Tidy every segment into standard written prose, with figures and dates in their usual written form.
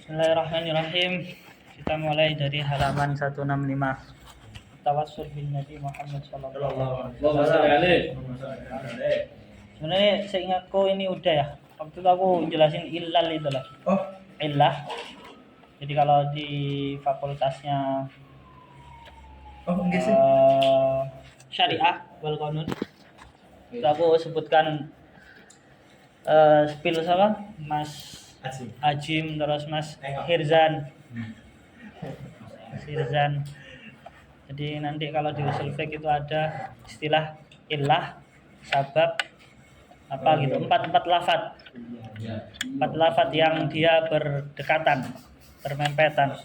Bismillahirrahmanirrahim. Kita mulai dari halaman 165. Tawassul bin Nabi Muhammad sallallahu alaihi wasallam. Sebenarnya seingatku ini udah ya. Waktu itu aku jelasin illal itu lah. Oh, Illah. Jadi kalau di fakultasnya enggak sih. Syariah wal Qanun. Itu aku sebutkan spill sama Mas Ajim terus Mas Hirzan. Jadi nanti kalau di usul fiqh itu ada istilah illah, sabab, apa gitu, empat lafadz yang dia berdekatan, bermempetan.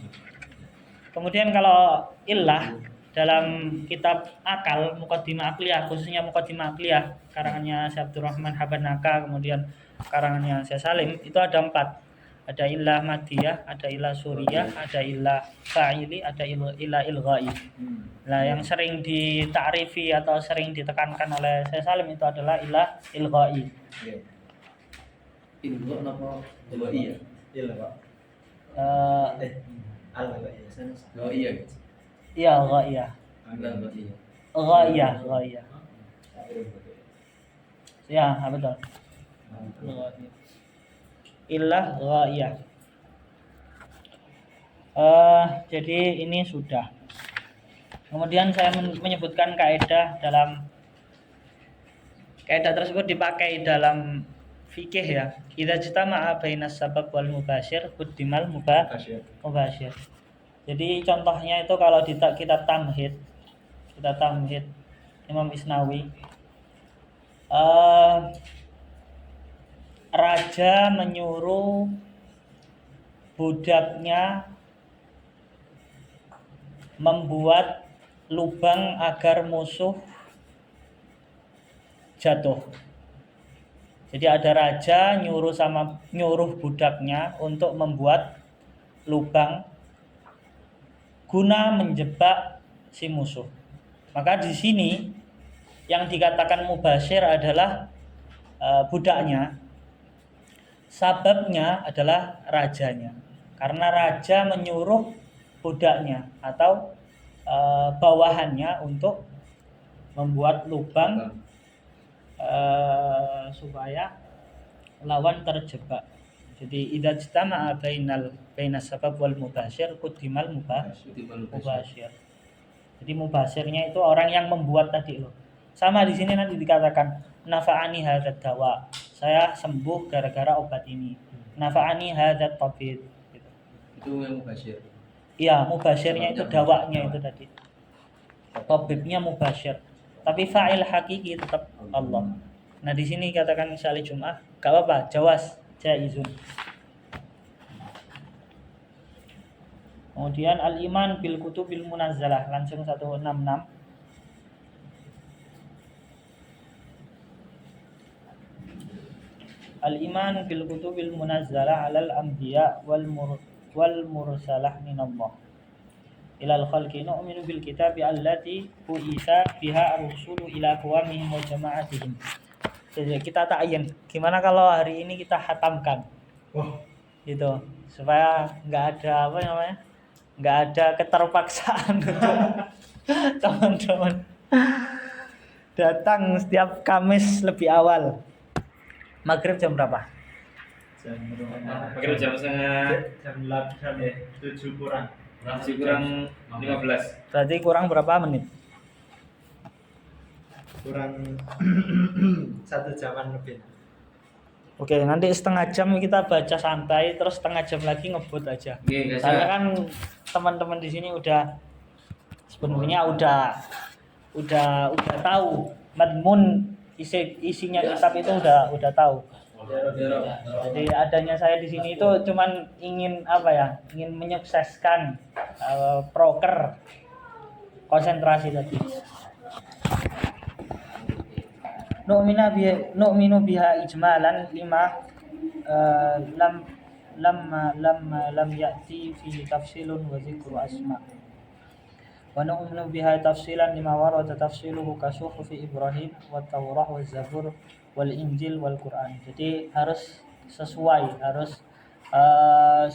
Kemudian kalau illah dalam kitab akal Muqaddimah Aqliyah, khususnya Muqaddimah Aqliyah karangannya Syekh Abdurrahman Habanaka, kemudian karangannya Syekh Salim, itu ada 4. Ada illah madiyah, ada illah suriyah, ada illah fa'ili, ada illah ilghai. Nah, yang sering ditakrifi atau sering ditekankan oleh Syekh Salim itu adalah illah ilghai. Ilgha napa? Ilgha. Ilgha. Iya, ghaiyah. Ghaiyah. Ya, betul. Illah ghaiyah. Jadi ini sudah. Kemudian saya menyebutkan kaidah tersebut dipakai dalam fikih ya. Idza jtama'a bainas sabab wal mubashir quddimal mubashir. Jadi contohnya itu kalau di kitab Tamhid Imam Isnawi, raja menyuruh budaknya membuat lubang agar musuh jatuh. Jadi ada raja nyuruh budaknya untuk membuat lubang guna menjebak si musuh. Maka di sini yang dikatakan mubashir adalah budaknya. Sababnya adalah rajanya. Karena raja menyuruh budaknya atau bawahannya untuk membuat lubang supaya lawan terjebak. Jadi idza jtama'a bainas sabab wal mubashir quddimal mubashir. Jadi mubashirnya itu orang yang membuat tadi loh. Sama di sini nanti dikatakan nafa'ani hadzal dawa. Saya sembuh gara-gara obat ini. Nafa'ani hadzal tabib gitu. Itu yang mubashir. Iya, mubashirnya itu dawanya itu tadi. Tabibnya mubashir. Tapi fa'il hakiki tetap Allah. Nah, di sini katakan misalnya Jum'ah, enggak apa-apa, jaizun. Kemudian al-iman bil kutubil munazzalah, langsung 166. Al-iman bil kutubil munazzalah 'alal anbiya wal mursalah minallah ilal khalqi nu'minu bil kitabi allati bu'itsa biha ar-rusulu ila aqwamihim wa jama'atihim. Jadi kita ta'yin, gimana kalau hari ini kita hatamkan? Gitu, supaya enggak ada keterpaksaan untuk teman-teman datang setiap Kamis lebih awal. Maghrib jam berapa? Maghrib jam 7 kurang 15. Berarti kurang berapa menit? Kurang 1 jaman lebih. Oke, nanti setengah jam kita baca santai, terus setengah jam lagi ngebut aja. Karena kan teman-teman di sini sebenarnya udah tahu madmun isinya kitab itu udah tahu. Jadi adanya saya di sini itu cuman ingin ingin menyukseskan proker konsentrasi tadi. Nu'minu biha ijmalan lima lam ya'ti fi tafsilun wa dzikru asma. Wa nu'minu biha tafsilan lima warada tafsiluhu ka suhufi Ibrahim wa Taurah wa Zabur wal Injil wal Quran. Jadi harus sesuai, harus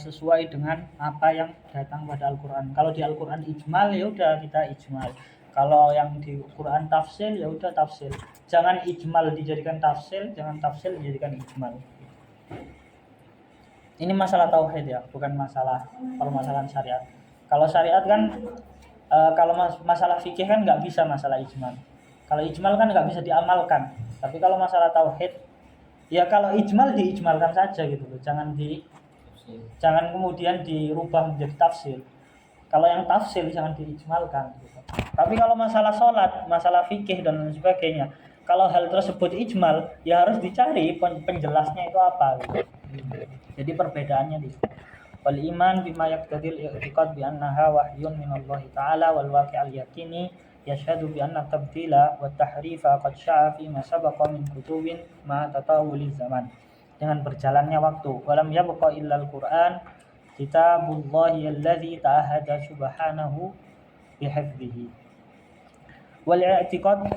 sesuai dengan apa yang datang pada Al-Qur'an. Kalau di Al-Qur'an ijmal ya udah kita ijmal. Kalau yang di Quran tafsil ya udah tafsil. Jangan ijmal dijadikan tafsil, jangan tafsil dijadikan ijmal. Ini masalah tauhid ya, bukan masalah permasalahan syariat. Kalau syariat kan kalau masalah fikih kan nggak bisa masalah ijmal. Kalau ijmal kan nggak bisa diamalkan. Tapi kalau masalah tauhid, ya kalau ijmal diijmalkan saja gitu loh. Jangan kemudian dirubah menjadi tafsir. Kalau yang tafsir jangan diijmalkan gitu. Tapi kalau masalah sholat, masalah fikih dan lain sebagainya, kalau hal tersebut ijmal, ya harus dicari penjelasnya itu apa gitu. Jadi perbedaannya di situ. Wal iman bima yaqtadil i'tiqad bi annaha wahyun min Allah taala wal waqi'al yaqini yashhadu bi anna tabdila wa tahrifa qad sya'a fi ma sabaqa min kutubin ma tatawuli zaman. Dengan berjalannya waktu, walam yabqa illa al-Qur'an kitabullahi alladzi ta'ahada subhanahu bihifdzihi. Wal i'tiqad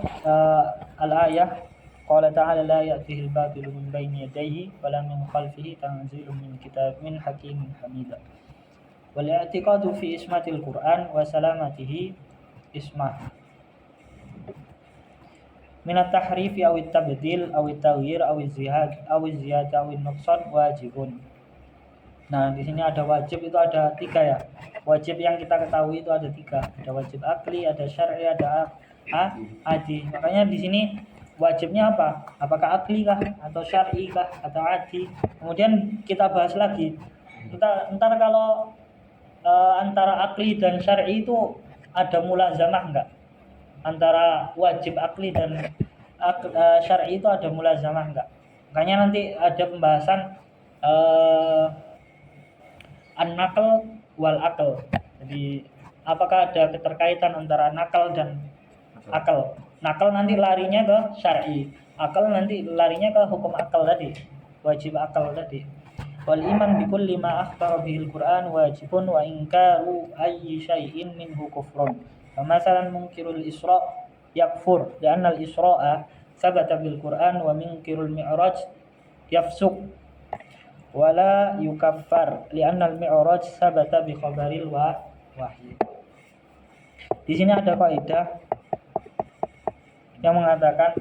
al-ayah qala ta'ala la ya'tihi al-batilu min bayni yadayhi wa la min khalfihi tanzilun min kitabin hakimin hamid. Wal i'tiqadu fi ismatil Qur'an wa salamatihi ismah min at-tahrif aw at-tabdil aw at-taghyir aw az-ziyadah aw an-nuqsan wajibun. Nah, di sini ada wajib itu ada 3 ya. Wajib yang kita ketahui itu ada 3. Ada wajib akli, ada syar'i, ada adi. Makanya di sini wajibnya apa? Apakah akli kah atau syar'i kah atau adi? Kemudian kita bahas lagi. Entar kalau antara akli dan syar'i itu ada mulazamah enggak? Antara wajib akli dan syar'i itu ada mulazamah enggak? Makanya nanti ada pembahasan an-naql wal aql. Jadi apakah ada keterkaitan antara nakal dan akal? Nakal nanti larinya ke syar'i, akal nanti larinya ke hukum akal tadi, wajib akal tadi. Wal iman bi kulli ma akhbara bihi al-Qur'an wajibun wa inkaru ayyi syai'in minhu kufrun. Famasalan munkirul Isra yakfur li'anna al-Isra'a sabata bil Qur'an wa munkirul Mi'raj yafsuq wala yukaffar li'anna al-Mi'raj sabata bi khabaril wahyi. Di sini ada kaidah yang mengatakan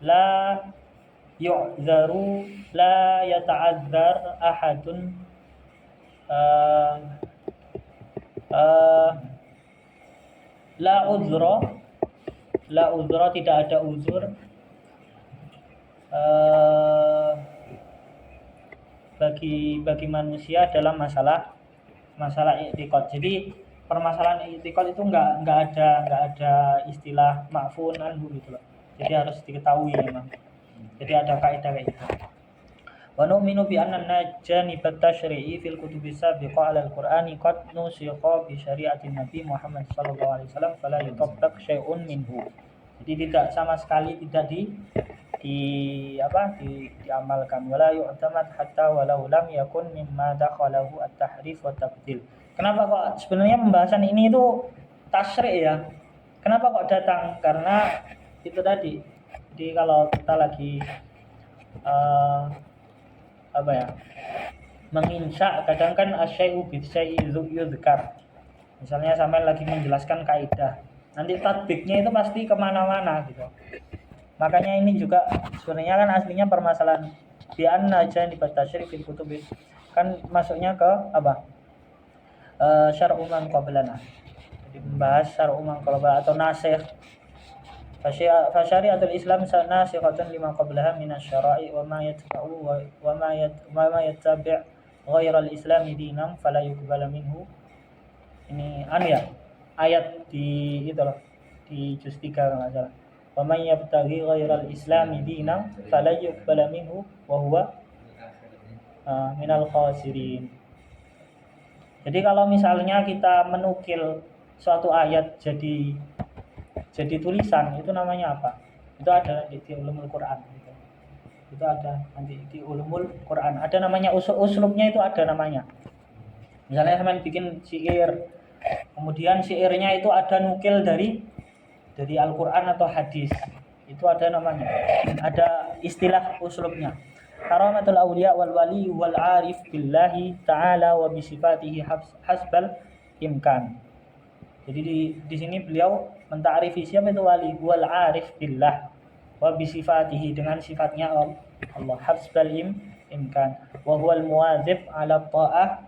la yu'zaru la yata'azzar ahadun la uzra tidak ada uzur bagi manusia dalam masalah i'tiqad. Jadi permasalahan i'tiqad itu enggak ada istilah ma'fun anhu gitu loh. Jadi harus diketahui memang. Jadi ada kaidah kayak gitu. Wa nu'minu bi anna najanibat tasyri'i fil kutubi sabiqa 'ala al-Qur'ani qad nusikha bi syari'atin Nabi Muhammad sallallahu alaihi wasallam fala yutabbaq syai'un minhu. Jadi tidak sama sekali tidak diamalkan wala yu'tamad hatta walau lam yakun mimma dakhalahu at-tahrif wa tabdil. Kenapa kok sebenarnya pembahasan ini itu tasyri' ya? Kenapa kok datang? Karena itu tadi. Jadi kalau kita lagi menginsya, kadang kan asyai'u bisyai'i yuzkar. Misalnya sampai lagi menjelaskan kaidah, nanti tatbiknya itu pasti kemana-mana gitu. Makanya ini juga sebenarnya kan aslinya permasalahan bi anna janibat tasyri' fil kutubi kan masuknya ke apa? Syar'u man qablana. Jadi membahas syar'u man qablana atau nasikh. Fasyari'atul Islam nasikhatun lima qablaha minasyara'i wa ma yatba'u wa ma yattabi' ghairal islami dinam fala yuqbala minhu. Ini ayat di itu loh, di juz 3 kalau enggak salah. Wa may yabtaghi ghairal islami dinam fala yuqbala minhu wa huwa minal khasirin. Jadi kalau misalnya kita menukil suatu ayat jadi tulisan, itu namanya apa? Itu ada di ulumul Quran gitu. Itu ada nanti di ulumul Quran. Ada namanya uslubnya itu ada namanya. Misalnya sampean bikin syair, kemudian syairnya itu ada nukil dari Al-Quran atau hadis. Itu ada namanya. Ada istilah uslubnya. karamatul awliya wal wali wal arif billahi ta'ala wa bi sifatihi hasbal imkan. Jadi di sini beliau menta'rifi siapa itu wali, wal arif billah wa bi sifatihi, dengan sifatnya Allah, hasbal imkan, wa huwal muwadzib ala ta'ah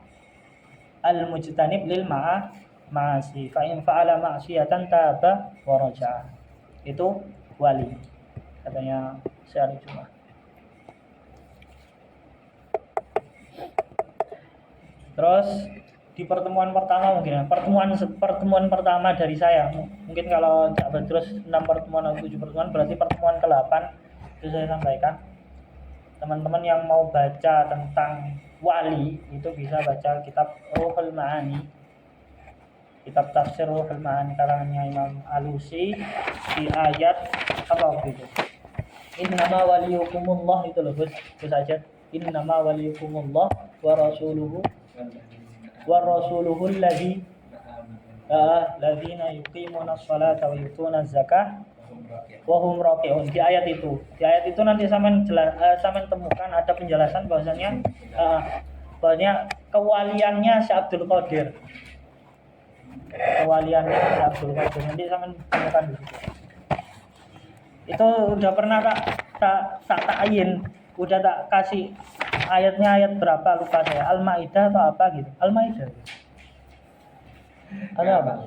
al mujtanib lil ma'asi fa in fa'ala ma'siyatan taba wa raja'a. Itu wali katanya Syarif Jum'ah. Terus di pertemuan pertama mungkin pertemuan pertama dari saya, mungkin kalau tidak terus 6 pertemuan atau 7 pertemuan, berarti pertemuan ke-8 itu saya sampaikan teman-teman yang mau baca tentang wali itu bisa baca kitab Ruhul Ma'ani, kitab tafsir Ruhul Ma'ani karangannya Imam Alusi, di ayat apa gitu, innama waliyukumullah, itu loh Gus Ajat, innama waliyukumullah wa rasuluhu alladzi ladzina yuqimuna sholata wa yutuna zakah wa hum raki'un. Di ayat itu nanti sampean temukan ada penjelasan bahwasanya kewaliannya Syekh Abdul Qadir. Nanti sampean temukan di situ. Itu udah pernah tak takin, udah tak kasih ayatnya, ayat berapa lupa saya, Al-Maidah atau apa gitu, Al-Maidah ada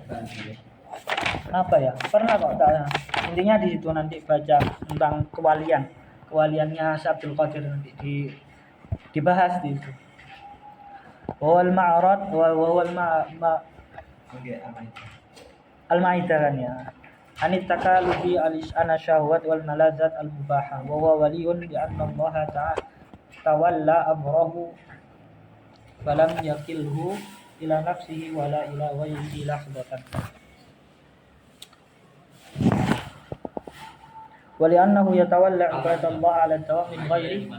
apa ya, pernah kok tak. Intinya di situ nanti baca tentang kewaliannya Syekh Abdul Qadir, nanti dibahas di situ. Wal ma'rad wal Al-Maidah kan ya, anit takalufi al-ana syahwat wal malazat al-mubahah wa huwa waliyun bi anna Allah ta'ala tawalla amrahu falam yakilhu ila nafsihi wala ila ghayrihi lahzatan wa li'annahu yatawalla ibadallah ala dawam min ghairi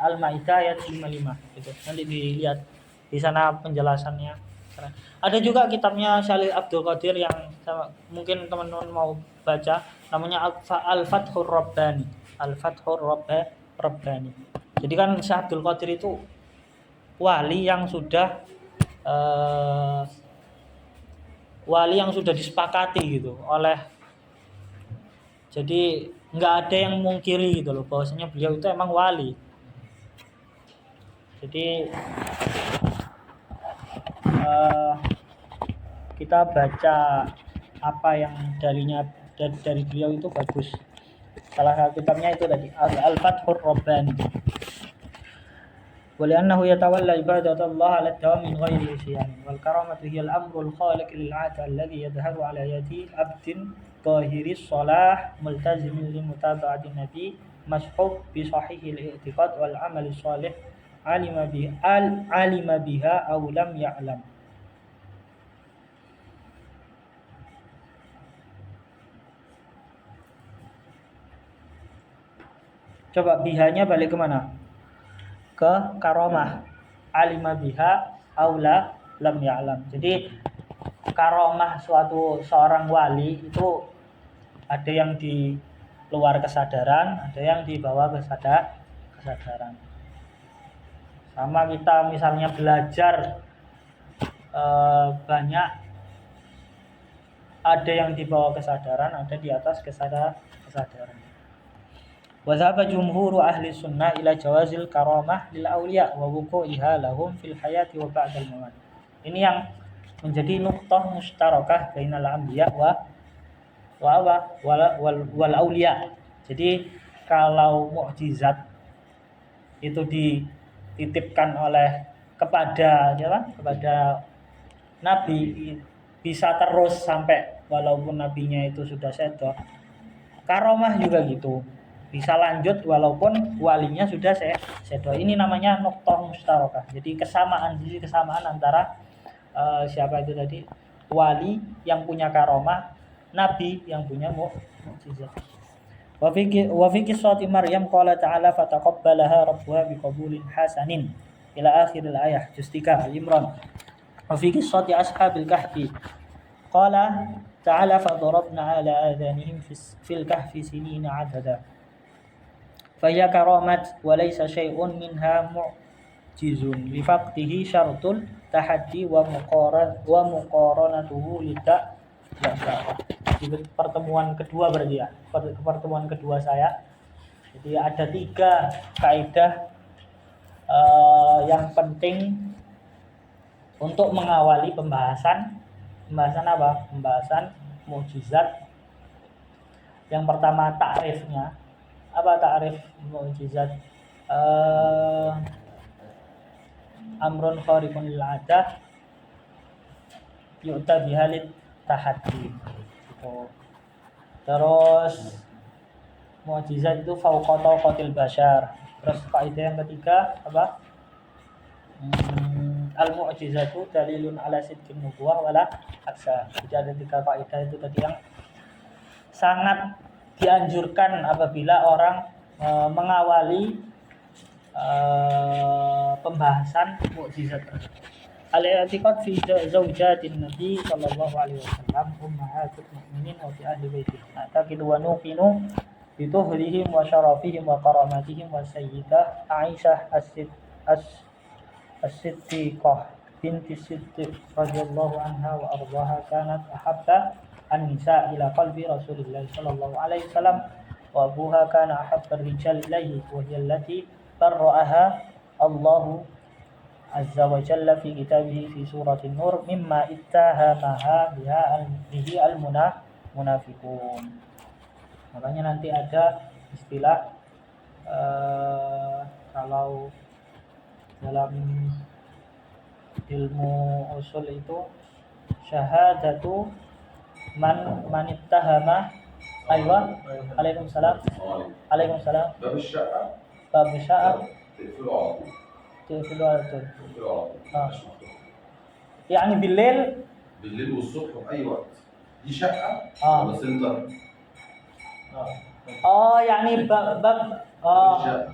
al-Maidah ayat 55. Itu nanti dilihat di sana penjelasannya. Ada juga kitabnya Syekh Abdul Qadir yang mungkin teman-teman mau baca, namanya Al-Fathur Rabbani. Rabbani. Jadi kan Syekh Abdul Qadir itu wali yang sudah disepakati gitu oleh, jadi nggak ada yang mungkiri gitu loh bahwasanya beliau itu emang wali. Jadi kita baca apa yang dari beliau itu bagus. Salah satu kitabnya itu tadi Al-Fathur Rabbani. Waliannahu yatawalla ibadatallah ala dawam min ghairi isyan wal karamatu hiya al-amru al-khaliq lil-'ad alladhi yadhharu ala yadi abdin tahiris salah multazimin li mutaba'ati nabi mashhub bi sahihil i'tiqad wal 'amali shalih alima biha aw lam ya'lam. Coba bihanya balik kemana? Ke karomah. Alima biha aula lam ya'lam. Jadi karomah seorang wali itu ada yang di luar kesadaran, ada yang di bawah kesadaran. Sama kita misalnya belajar banyak, ada yang di bawah kesadaran, ada di atas kesadaran. Wa dhaba jumhuru ahli sunnah ila jawazil karamah lil awliya wa wuqu'iha lahum fil hayati wa ba'dal mamat. Ini yang menjadi nuqtah mustarakah bainal anbiya wal awliya. Jadi kalau mukjizat itu dititipkan kepada nabi, bisa terus sampai walaupun nabinya itu sudah sedo. Karomah juga gitu, bisa lanjut walaupun walinya sudah sedo. Ini namanya nuqtah mustarakah. Jadi kesamaan antara siapa itu tadi, wali yang punya karomah, nabi yang punya mukjizat. Wa fi qissati Maryam qala ta'ala fataqabbalaha rabbuha biqabulin hasanin ila akhiril ayah, juz 3 Al-Imran. Wa fi qissati ashabil kahfi qala ta'ala fadarabna ala adhanihim fil kahfi sinina adada Faya karamat wa laysa syai'un minha mu'jizun li faqdihi syartul tahaddi wa muqaranatuhu lidak biasa. Di pertemuan kedua berarti ya. Pertemuan kedua saya. Jadi ada 3 kaidah yang penting untuk mengawali pembahasan apa? Pembahasan mukjizat. Yang pertama ta'rifnya. Apa ta'rif mukjizat? Amrun khariqun lil 'adah yu'ta bihalit tahaddi. Terus mukjizat itu fauqa taqatil bashar. Terus kaidah yang ketiga apa? Al-mu'jizatu dalilun ala sidqin nubuwah wala aksa. Jadi ada 3 kaidah itu tadi yang sangat dianjurkan apabila orang mengawali pembahasan mukjizat. Al-i'tiqad fi zawjatin Nabi sallallahu alaihi wasallam ummahatul mukminin wa fi ahli baitih. Na'taqidu wa nuqinu bi tuhrihim wa syarafihim wa karamatihim wa sayyidah Aisyah as-Siddiqah binti Siddiq radhiyallahu anha wa ardhaha kanat ahabba an-nisa ila qalbi Rasulillah sallallahu alaihi wasallam wa abuha kana ahabba ar-rijal ilayhi wa hiya allati barra'aha Allahu azza wa jalla fi kitabihi fi surati Nur mimma ittahamaha bihi al-munafiqun. Makanya nanti ada istilah kalau dalam ilmu usul itu syahadatu man ittahama aywa Waalaikumsalam باب الشقة bab sya'ab تقفله على طول تقفلوا يعني بالليل بالليل والصبح وفي أي وقت دي شقة ولا سنتر؟ يعني bab شقة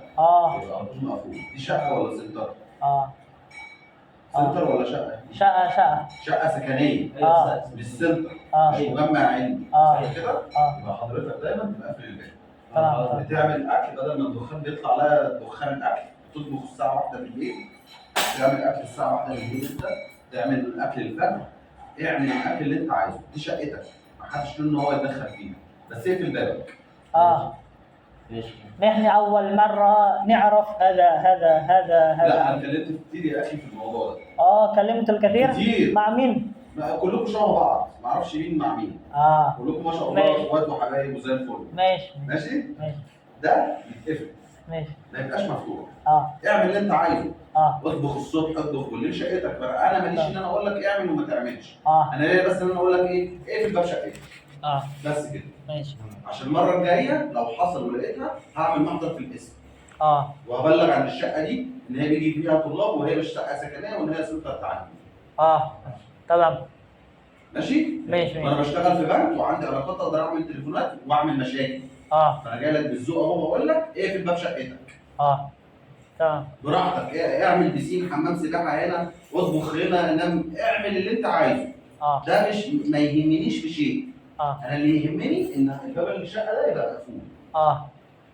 يبقى مش مقفول دي شقة ولا سنتر؟ سنتر ولا شقة؟ شقة شقة سكنية مش سنتر مش مجمع علمي صح كده؟ يبقى حضرتك دايما تقفل الباب بتعمل اكل بدل ما الدخان بيطلع عليها دخان الاكل تطبخ الساعه 1 بالليل تعمل اكل الساعه 1 بالليل انت تعمل اكل الفجر اعمل الاكل اللي انت عايزه دي شقتك ما حدش له ان هو يتدخل فيها بس اقفل بابك نحن اول مره نعرف هذا لا انا اتكلمت كتير يا اخي في الموضوع ده كلمت الكثير كتير. مع مين؟ كلكم شبه بعض ما اعرفش مين مع مين كلكم ما شاء الله ماشي. اخوات وحبايب وزي الفل ماشي ده يتقفل ماشي ما يبقاش مفتوح اه اعمل اللي انت عايزه اه اطبخ الصبح اطبخ بالليل شقتك بقى انا ماليش ان انا اقول لك اعمل وما تعملش اه انا ليا بس ان انا اقول لك ايه اقفل باب شقتك اه بس كده ماشي عشان المره الجايه لو حصل ولقيتها هعمل محضر في الاسم اه وهبلغ عن الشقه دي ان هي بيجي فيها طلاب وهي مش شقه سكنيه وان هي سنتر تعليم تمام ماشي وانا بشتغل في بنك وعندي علاقات اقدر اعمل تليفونات واعمل مشاكل فانا جاي لك بالذوق اهو بقول لك اقفل باب شقتك تمام براحتك اعمل بسين حمام سباحه هنا واطبخ هنا نام اعمل اللي انت عايزه ده مش ما يهمنيش في شيء انا اللي يهمني ان الباب الشقه ده يبقى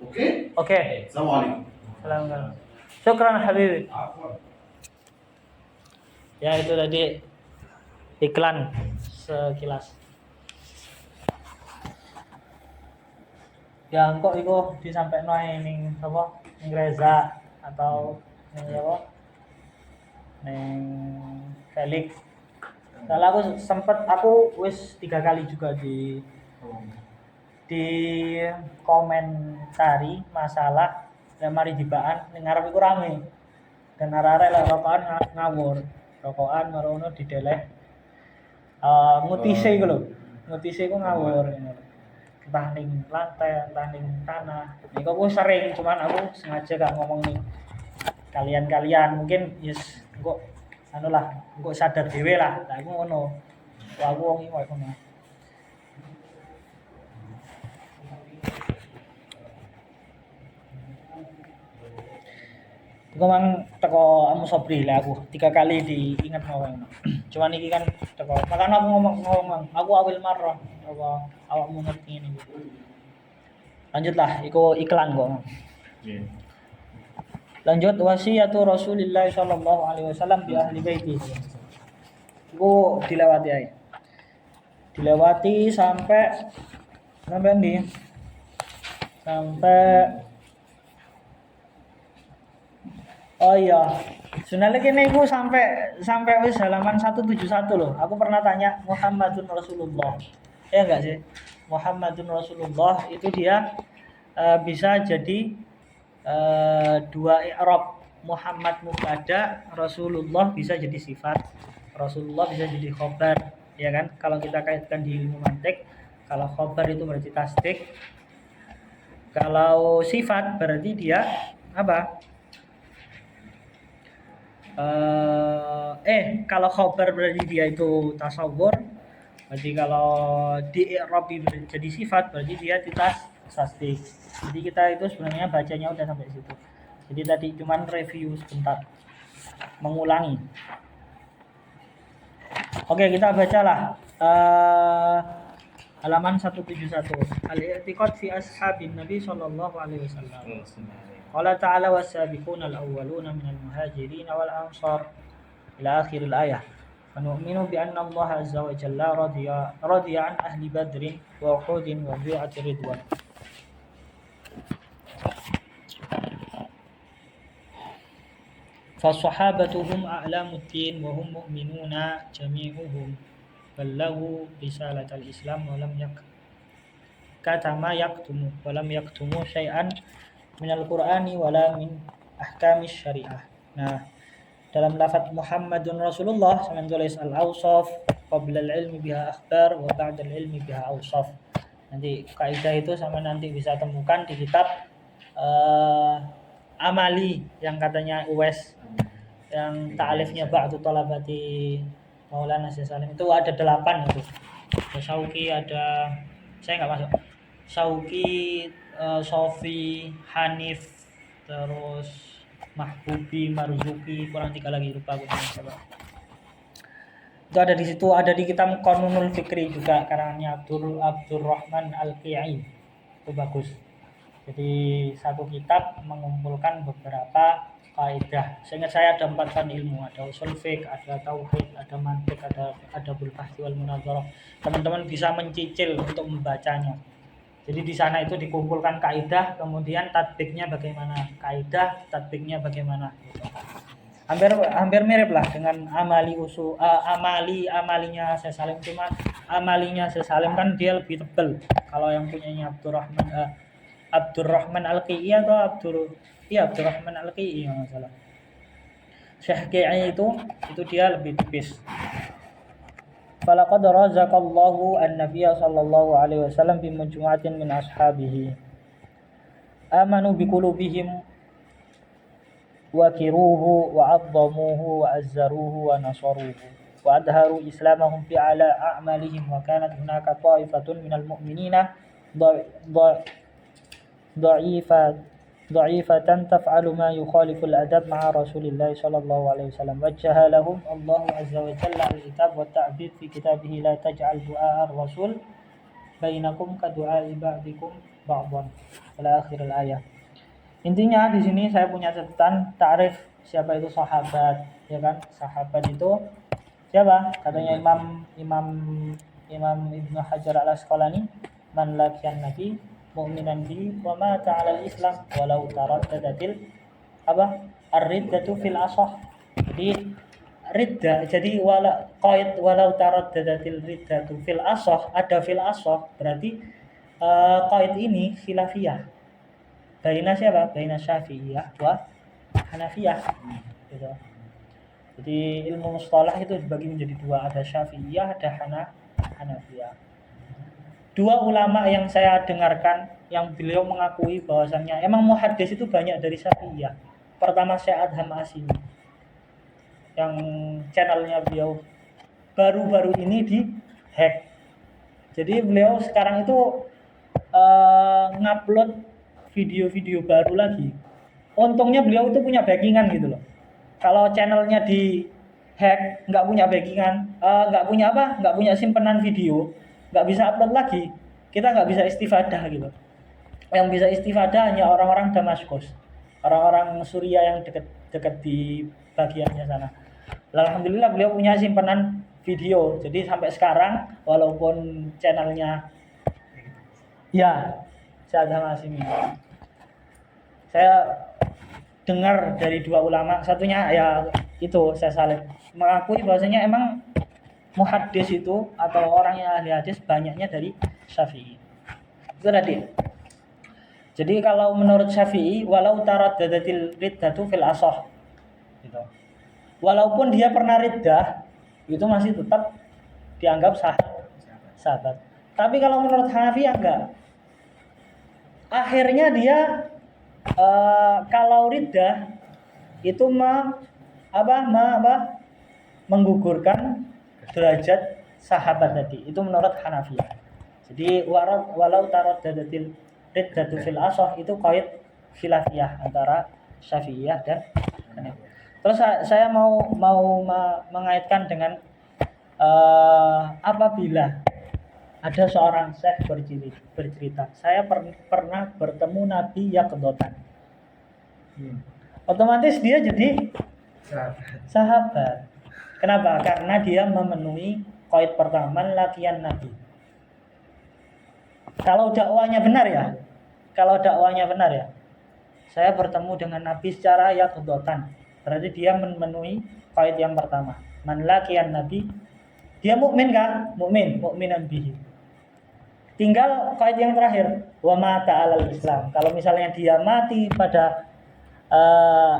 مقفول اوكي السلام عليكم السلام عليكم syukran habibi ya itu tadi iklan sekilas ya engkau itu disampaikan ning apa ning Reza atau ning apa ning Felix. Kalau aku wis 3 kali juga di komentari masalah ya mari dibaan ning ngarep iku rame. Dan arek-arek lek rokokan ngawur. Rokokan marono dideleh ngutise iku lho. Ngutise iku ngawur ngono. Entah ning lantai, entah ning tanah. Niku aku sering, cuman aku sengaja gak ngomong ning kalian mungkin yes engko anu lah, engko sadar dhewe lah. Lah aku ngono. Aku wong iki koyo ngono. Iku mang teko Amu Sobri lah aku 3 kali diingat ngomong. Cuman iki kan teko. Makanya aku ngomong aku awil marah apa awakmu ngerti ini. Lanjutlah, iku iklan kok. Lanjut, wasiyatu Rasulillah sallallahu alaihi wasallam bi ahli baiti. Iku dilewati ae. Dilewati sampai ini. Sampai oh iya. Sebenarnya kene iku sampai wis halaman 171 loh. Aku pernah tanya Muhammadun Rasulullah. Ya enggak sih? Muhammadun Rasulullah itu dia bisa jadi dua i'rab. Muhammad mubtada, Rasulullah bisa jadi sifat, Rasulullah bisa jadi khobar, ya kan? Kalau kita kaitkan di ilmu mantik, kalau khobar itu berarti tasdik, kalau sifat berarti dia apa? Kalau khobar berarti dia itu tasawwur, berarti kalau di i'rab jadi sifat berarti dia tasdik. Jadi kita itu sebenarnya bacanya udah sampai situ. Jadi tadi cuman review sebentar, mengulangi. Oke, kita bacalah halaman 171. Al-i'tiqad fi ashabin Nabi sallallahu alaihi wasallam. Qala ta'ala was-sabiquna al-awwaluna minal muhajirin wal ansar ila akhir al-ayah. Fanu'minu bi anna Allah azza wa jalla radiya an ahli badrin wa uhudin wa bi'ati ridwan. فالصحابة هم أعلام الدين وهم مؤمنون جميعهم بلغوا رسالة الإسلام ولم يكتموا شيئا من القرآن ولا من أحكام الشريعة. Nah, dalam lafaz Muhammadun Rasulullah sama tulis al-awsaf qabla al-ilmi biha akhbar wa ba'da al-ilmi biha awsaf. Nanti kaidah itu sama nanti bisa temukan di kitab Amali yang katanya Uwais, yang ta'alifnya ba'du talabati Maulana Syekh Salim itu ada 8 itu. Ada Sauki, ada saya enggak masuk. Sauki, Sofi, Hanif, terus Mahbubi, Marzuki, kurang 3 lagi lupa aku siapa. Itu ada di situ, ada di kitab Qanunul Fikri juga karangannya Abdurrahman Al-Qi'i. Itu bagus. Jadi satu kitab mengumpulkan beberapa kaidah. Seingat saya ada 4 fan ilmu, ada usul fiqh, ada tauhid, ada mantiq, ada adabul bahthi wal munadzarah. Teman-teman bisa mencicil untuk membacanya. Jadi di sana itu dikumpulkan kaidah, kemudian tatbiknya bagaimana, kaidah, tatbiknya bagaimana. Hampir mirip lah dengan amalinya Syekh Salim, cuma amalinya Syekh Salim kan dia lebih tebal. Kalau yang punyanya Abdurrahman Al-Qi'i atau Abdurrahman Al-Qi'i enggak salah. Syekh Qi'i itu dia lebih tipis. Falaqad razaqallahu an-nabiyya sallallahu alaihi wasallam bi majmu'atin min ashabihi amanu bi qulubihim wa kiruhu wa 'azzamuhu wa azzaruhu wa nasaruhu wa adharu islamahum fi ala a'malihim wa kanat hunaka ta'ifatun minal mu'minina ضعيفة تفعل ما يخالف الأدب مع رسول الله صلى الله عليه وسلم وجه لهم الله عز وجل الكتاب والتعبير في كتابه لا تجعل دعاء الرسول بينكم كدعاء بعضكم بعضا إلى آخر الآية. Intinya di sini saya punya catatan ta'rif siapa itu sahabat, ya kan? Sahabat itu siapa? Katanya Imam Ibnu Hajar Al-Asqalani, man laqiyan nabi mu'minan bi wa mata 'ala al-islam walau taraddadatil ar-riddatu fil asah. Jadi riddah, jadi walau taraddadatil riddatu fil asah, ada fil asah berarti qaid ini khilafiyah. Baina siapa? Baina Syafi'iyah wa Hanafiyah. Gitu. Jadi ilmu mustalah itu dibagi menjadi 2, ada Syafi'iyah, ada Hanafiyah. 2 ulama yang saya dengarkan yang beliau mengakui bahwasannya emang muhaddis itu banyak dari Syafi'iyah. Pertama Syekh Adham Asimi yang channelnya beliau baru-baru ini di hack. Jadi beliau sekarang itu ngupload video-video baru lagi. Untungnya beliau itu punya backingan gitu loh. Kalau channelnya di hack, nggak punya backingan, nggak punya simpenan video, nggak bisa upload lagi, kita nggak bisa istifadah gitu. yang bisa istifadah hanya orang-orang Damaskus, orang-orang Suriah yang dekat di bagiannya sana. Alhamdulillah beliau punya simpanan video, jadi sampai sekarang walaupun channelnya ya Syahad Hasyimi, saya dengar dari dua ulama, satunya ya itu saya Salim mengakui bahwasanya emang muhaddis itu atau orang yang ahli hadis banyaknya dari Syafi'i. Itu tadi. Jadi kalau menurut Syafi'i, walau taraddadatil riddatu fil ashah, gitu. Walaupun dia pernah riddah, itu masih tetap dianggap sahabat. Tapi kalau menurut Hanafi enggak. Akhirnya dia kalau riddah itu menggugurkan derajat sahabat tadi. Itu menurut Hanafi. Jadi walau taraddadatil riddatu fil ashah itu qaid khilafiyah antara Syafi'iyah dan Hanafiyah. Terus saya mau mengaitkan dengan apabila ada seorang syekh bercerita, saya pernah bertemu Nabi yaqdatan. Otomatis dia jadi sahabat. Kenapa? Karena dia memenuhi qaid pertama lakian Nabi. Kalau dakwanya benar ya, saya bertemu dengan Nabi secara yaqdatan. Berarti dia memenuhi qaid yang pertama. Man laqiyan Nabi, dia mukmin kan? Mukminan bihi. Tinggal qaid yang terakhir, wa mata 'alal Islam. Kalau misalnya dia mati pada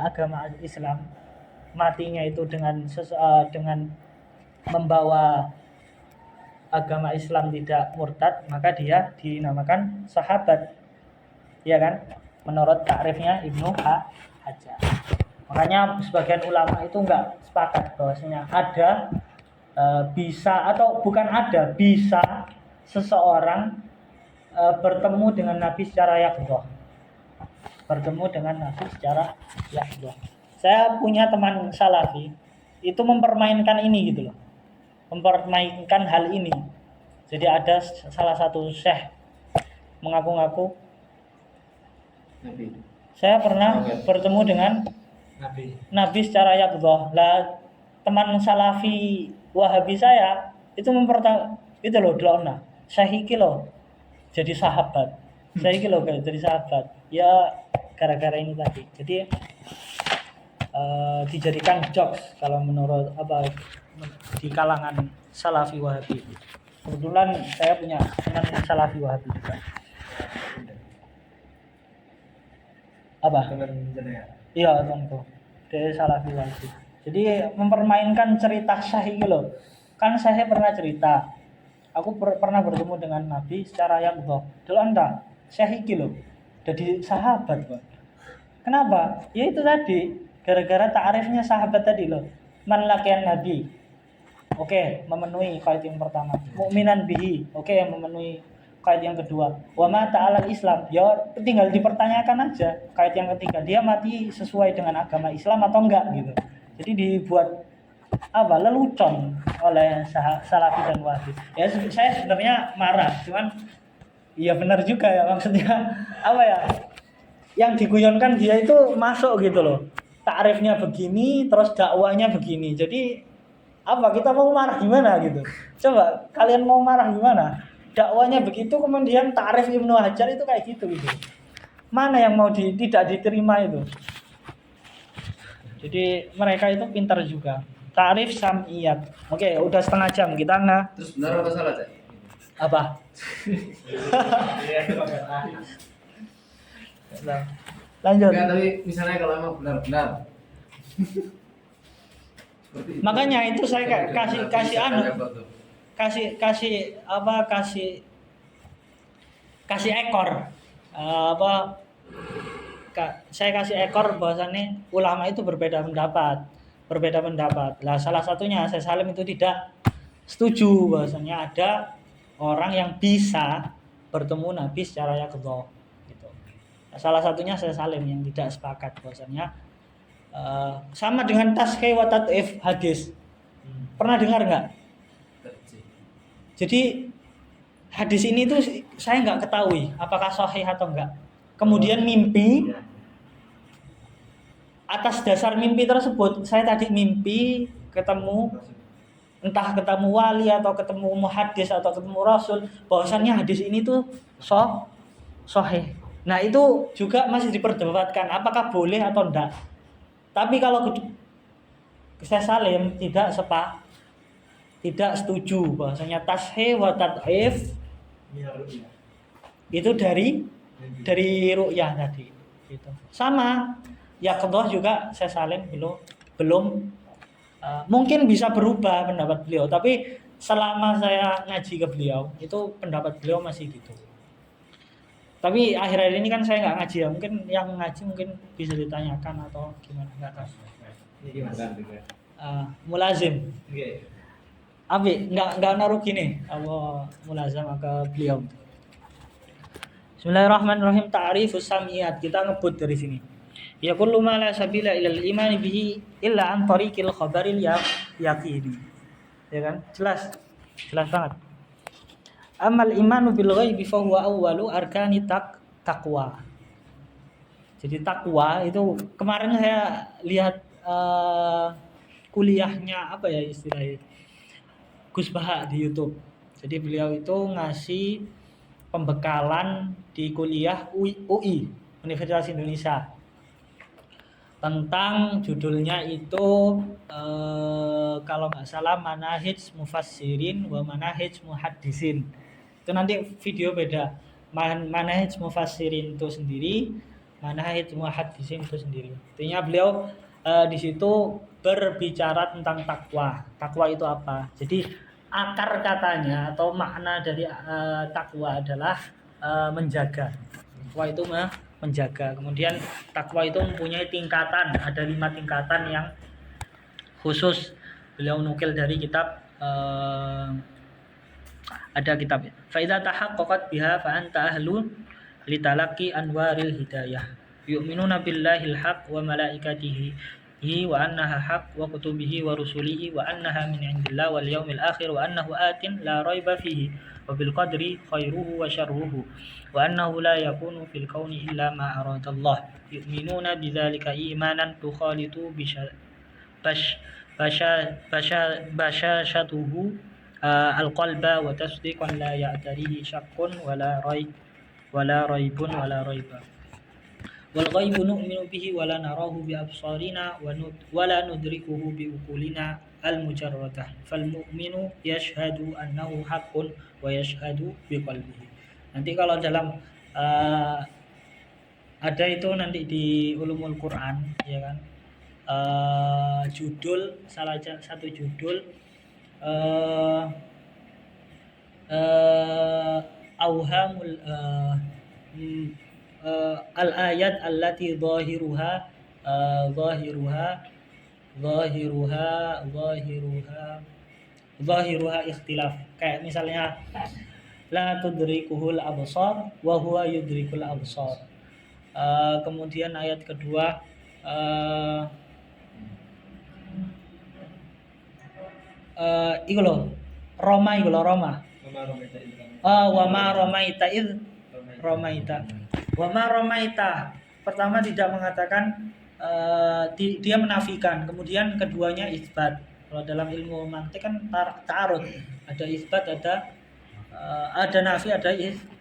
agama Islam, matinya itu dengan membawa agama Islam tidak murtad, maka dia dinamakan sahabat. Iya kan? Menurut takrifnya Ibnu Hajar. Makanya sebagian ulama itu enggak sepakat bahwasanya ada bisa atau bukan ada, bisa seseorang bertemu dengan Nabi secara yaqdhah. Saya punya teman salafi itu mempermainkan ini gitu loh. Mempermainkan hal ini. Jadi ada salah satu syekh mengaku-ngaku Nabi. Saya pernah bertemu dengan Nabi secara yaqdhah. Lah teman salafi Wahabi saya itu itu loh delona. Saya iki loh jadi sahabat. Ya gara-gara ini tadi. Jadi dijadikan jokes kalau menurut di kalangan salafi Wahabi. Kebetulan saya punya teman salafi Wahabi juga. Teman jenengan. Iya, temanku. Dari salafi Wahabi. Jadi mempermainkan cerita Syekh loh. Kan saya pernah cerita. Aku pernah bertemu dengan Nabi secara yaqdhah. Dulu anda Syekh loh. Jadi sahabat, Pak. Kenapa? Ya itu tadi. Gara-gara ta'arifnya sahabat tadi loh. Man laqiyan Nabi. Oke, memenuhi qaid yang pertama. Mukminan bihi. Oke, memenuhi qaid yang kedua. Wa mata 'alal Islam. Ya tinggal dipertanyakan aja qaid yang ketiga. Dia mati sesuai dengan agama Islam atau enggak gitu. Jadi dibuat lelucon oleh Salafi dan Wahabi. Ya saya sebenarnya marah, cuman iya benar juga ya, maksudnya yang diguyonkan dia itu masuk gitu loh. Ta'rifnya begini, terus dakwahnya begini. Jadi kita mau marah gimana gitu? Coba kalian mau marah gimana? Dakwahnya begitu, kemudian ta'rif Ibnu Hajar itu kayak gitu. Mana yang mau tidak diterima itu? Jadi mereka itu pintar juga. Ta'rif sam'iyat. Oke, udah setengah jam kita nggak. Terus benar atau salah, Cak? Apa? Lanjut. Enggak, tapi misalnya kalau emang benar-benar. Makanya itu saya kasih ekor. Saya kasih ekor bahwasannya ulama itu berbeda pendapat. Lah salah satunya saya Salim itu tidak setuju bahwasannya ada orang yang bisa bertemu Nabi secara yaqdhah gitu. Salah satunya saya Salim yang tidak sepakat bahwasannya sama dengan tasqih wa tad'if hadis. Pernah dengar enggak? Jadi hadis ini tuh saya enggak ketahui apakah sahih atau enggak. kemudian mimpi. Atas dasar mimpi tersebut, saya tadi mimpi ketemu, entah ketemu wali atau ketemu muhaddis atau ketemu rasul, bahwasannya hadis ini tuh sahih. Nah itu juga masih diperdebatkan apakah boleh atau enggak. Tapi kalau saya Salim tidak setuju bahwasanya tashih wa tad'if itu dari ru'yah tadi gitu. Sama yaqdhah juga saya Salim belum mungkin bisa berubah pendapat beliau, tapi selama saya ngaji ke beliau itu pendapat beliau masih gitu. Tapi akhir-akhir ini kan saya nggak ngaji ya, mungkin yang ngaji mungkin bisa ditanyakan atau gimana, nggak tahu. Mulazim. Abi nggak naruh gini apa mulazam ke beliau. Bismillahirrahmanirrahim. Ta'rifus sam'iyat, kita ngebut dari sini. Ya kullu ma la sabila ilal iman bihi illa an tariqil khabaril yaqini. Ya kan? Jelas banget. Amal imanu bil ghaibi fa huwa awwalu arkani taqwa. Jadi takwa itu kemarin saya lihat kuliahnya apa ya istilahnya Gus Baha di YouTube. Jadi beliau itu ngasih pembekalan di kuliah UI Universitas Indonesia tentang judulnya itu kalau nggak salah manahij mufassirin wa manahij muhaddisin. Itu nanti video beda. Manahij mufassirin itu sendiri, manahij muhaddisin itu sendiri. Intinya beliau di situ berbicara tentang takwa. Takwa itu apa? Jadi akar katanya atau makna dari takwa adalah menjaga. Takwa itu menjaga. Kemudian takwa itu mempunyai tingkatan, ada 5 tingkatan yang khusus beliau nukil dari kitab ada kitabnya. Fa idza tahaqqaqat biha fa anta ahlun litalaqi anwaril hidayah. Yu'minuna billahil haqq wa malaikatihi wa annaha haqq wa kutubihi wa rusulihi wa annaha min indillah wal yawmil akhir wa annahu atin la raiba fihi wa bil qadri khairuhu wa syarruhu wa annahu la yakunu fil kauni illa ma aradallah. Yu'minuna bidzalika imanan tukhalitu bashashatuhu al-qalba wa tasdiqan la ya'tarihi syakkun wala raibun wala raiba. Wal ghaibu nu'minu bihi wala narahu bi absarina wala nudrikuhu bi uqulina al-mujarradah. Fal mu'minu yashhadu annahu haqqun wa yashhadu bi qalbihi. Nanti kalau dalam ada itu nanti di Ulumul Quran ya kan. Judul salah satu judul auhamul al-ayat allati zahiruha ikhtilaf. Kayak misalnya la tudrikuhul absar wa huwa yudrikul absar. Kemudian ayat kedua iku lho Roma wa ma romaita id romaita. Wa ma romaita pertama tidak mengatakan dia menafikan, kemudian keduanya isbat. Kalau dalam ilmu mantik kan ta'arud, ada isbat, ada nafi, ada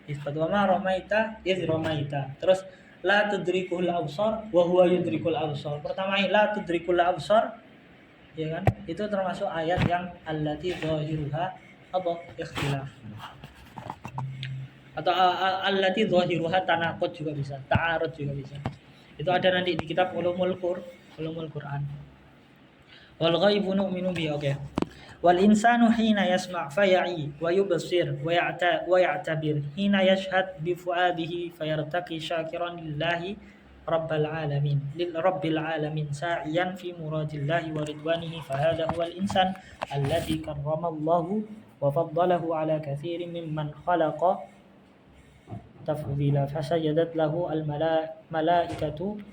isbat. Wa ma romaita id romaita. Terus la tudrikul absar wa huwa yudrikul absar. Pertama la tudrikul absar ya kan? Itu termasuk ayat yang allati zahiruha apa ikhtilaf. Atau allati zahiruha tanaqud juga bisa, ta'arud juga bisa. Itu ada nanti di kitab Ulumul Quran. Wal ghaibu nu'minu bihi, oke. Wal insanu hina yasma' fa ya'i wa yubsir wa ya'tabir hina yashhad bi fuadihi fayartaqi syakiran lillahi rabbil alamin sa'iyan fi muradillahi wa ridwanihi fa hadha huwal insan alladhi karramallahu wa faddalahu ala katsirin mimman khalaqa tafdila fasajadat lahu al malaikatu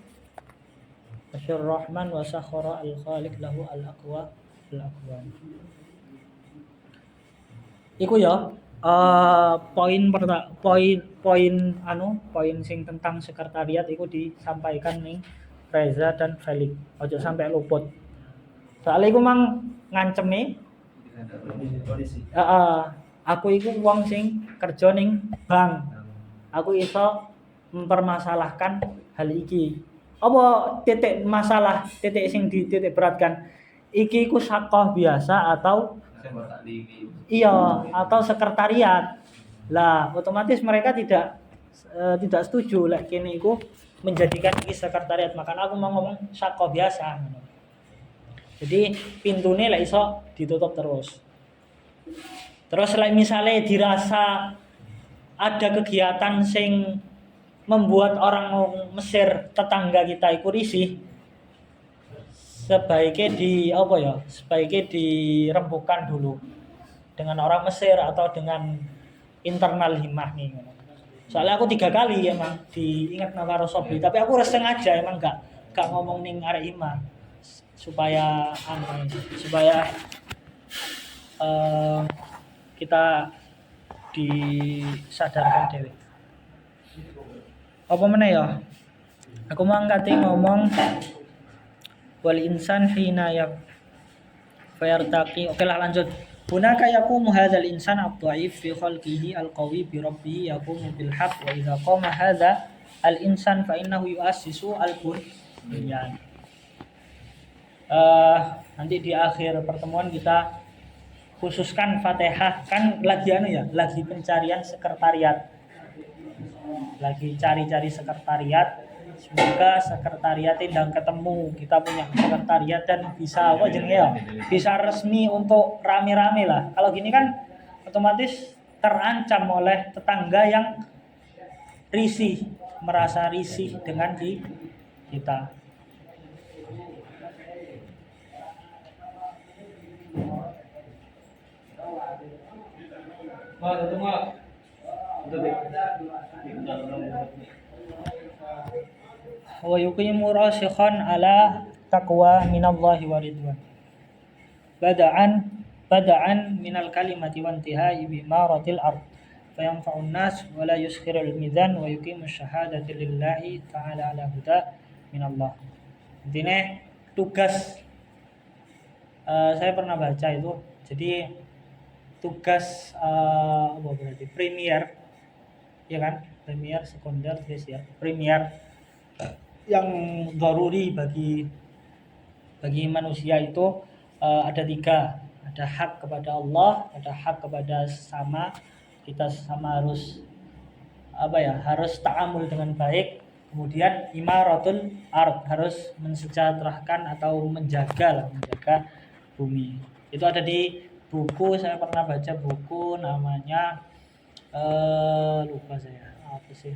Rahman wa sakhara al-khaliq lahu al-aqwan. Iku ya Poin sing tentang sekretariat itu disampaikan ning Reza dan Felix. Ojo sampai luput. Soalnya iku mang ngancemi Polisi. aku iku wong sing kerja ning bank. Aku iso mempermasalahkan hal iki. Apa titik masalah, titik sing dititik beratkan? Iki iku sakoh biasa atau iya atau sekretariat. Lah, otomatis mereka tidak setuju lek kene iku menjadikan iki sekretariat. Makanya aku mau ngomong sakoh biasa. Jadi pintune lek iso ditutup terus. Terus lek misalnya dirasa ada kegiatan sing membuat orang Mesir tetangga kita iku risih, sebaiknya dirembukan dulu dengan orang Mesir atau dengan internal himah nih. Soalnya aku 3 kali emang diingat karo Sobri, tapi aku sengaja emang gak ngomong ning arek himah supaya kita disadarkan dewe. Apa meneh ya? Aku mau ngomong wal insan hina fayartaqi. Oke lah lanjut. Hunaka yaqumu hadzal insan ad-dha'if fi khalqihi al-qawi bi rabbih yaqumu bil haqq wa idza qama hadza al-insan fa innahu yu'assisu al-bunyan. Nanti di akhir pertemuan kita khususkan Fatihah, kan lagi lagi pencarian sekretariat. Lagi cari-cari sekretariat. Semoga sekretariat tidak ketemu, kita punya sekretariat dan bisa bisa resmi untuk rame-rame lah. Kalau gini kan otomatis terancam oleh tetangga yang merasa risih dengan kita. Wa yuqimu rasikhan ala taqwa minallahi wa ridwan. Bada'an minal kalimati wa intihai bi maratil ard. Fayanfa'un nas wa la yuskhirul mizan wa yuqimu syahadati lillahi ta'ala ala huda minallah. Intinya tugas saya pernah baca itu. Jadi tugas apa berarti premier, ya kan? Premier, sekunder, tersier. Premier yang daruri bagi manusia itu ada 3. Ada hak kepada Allah, ada hak kepada sesama. Kita sesama harus ta'amul dengan baik. Kemudian imaratul ard, harus mensejahterakan atau menjaga bumi. Itu ada di buku, saya pernah baca buku namanya lupa saya apa sih.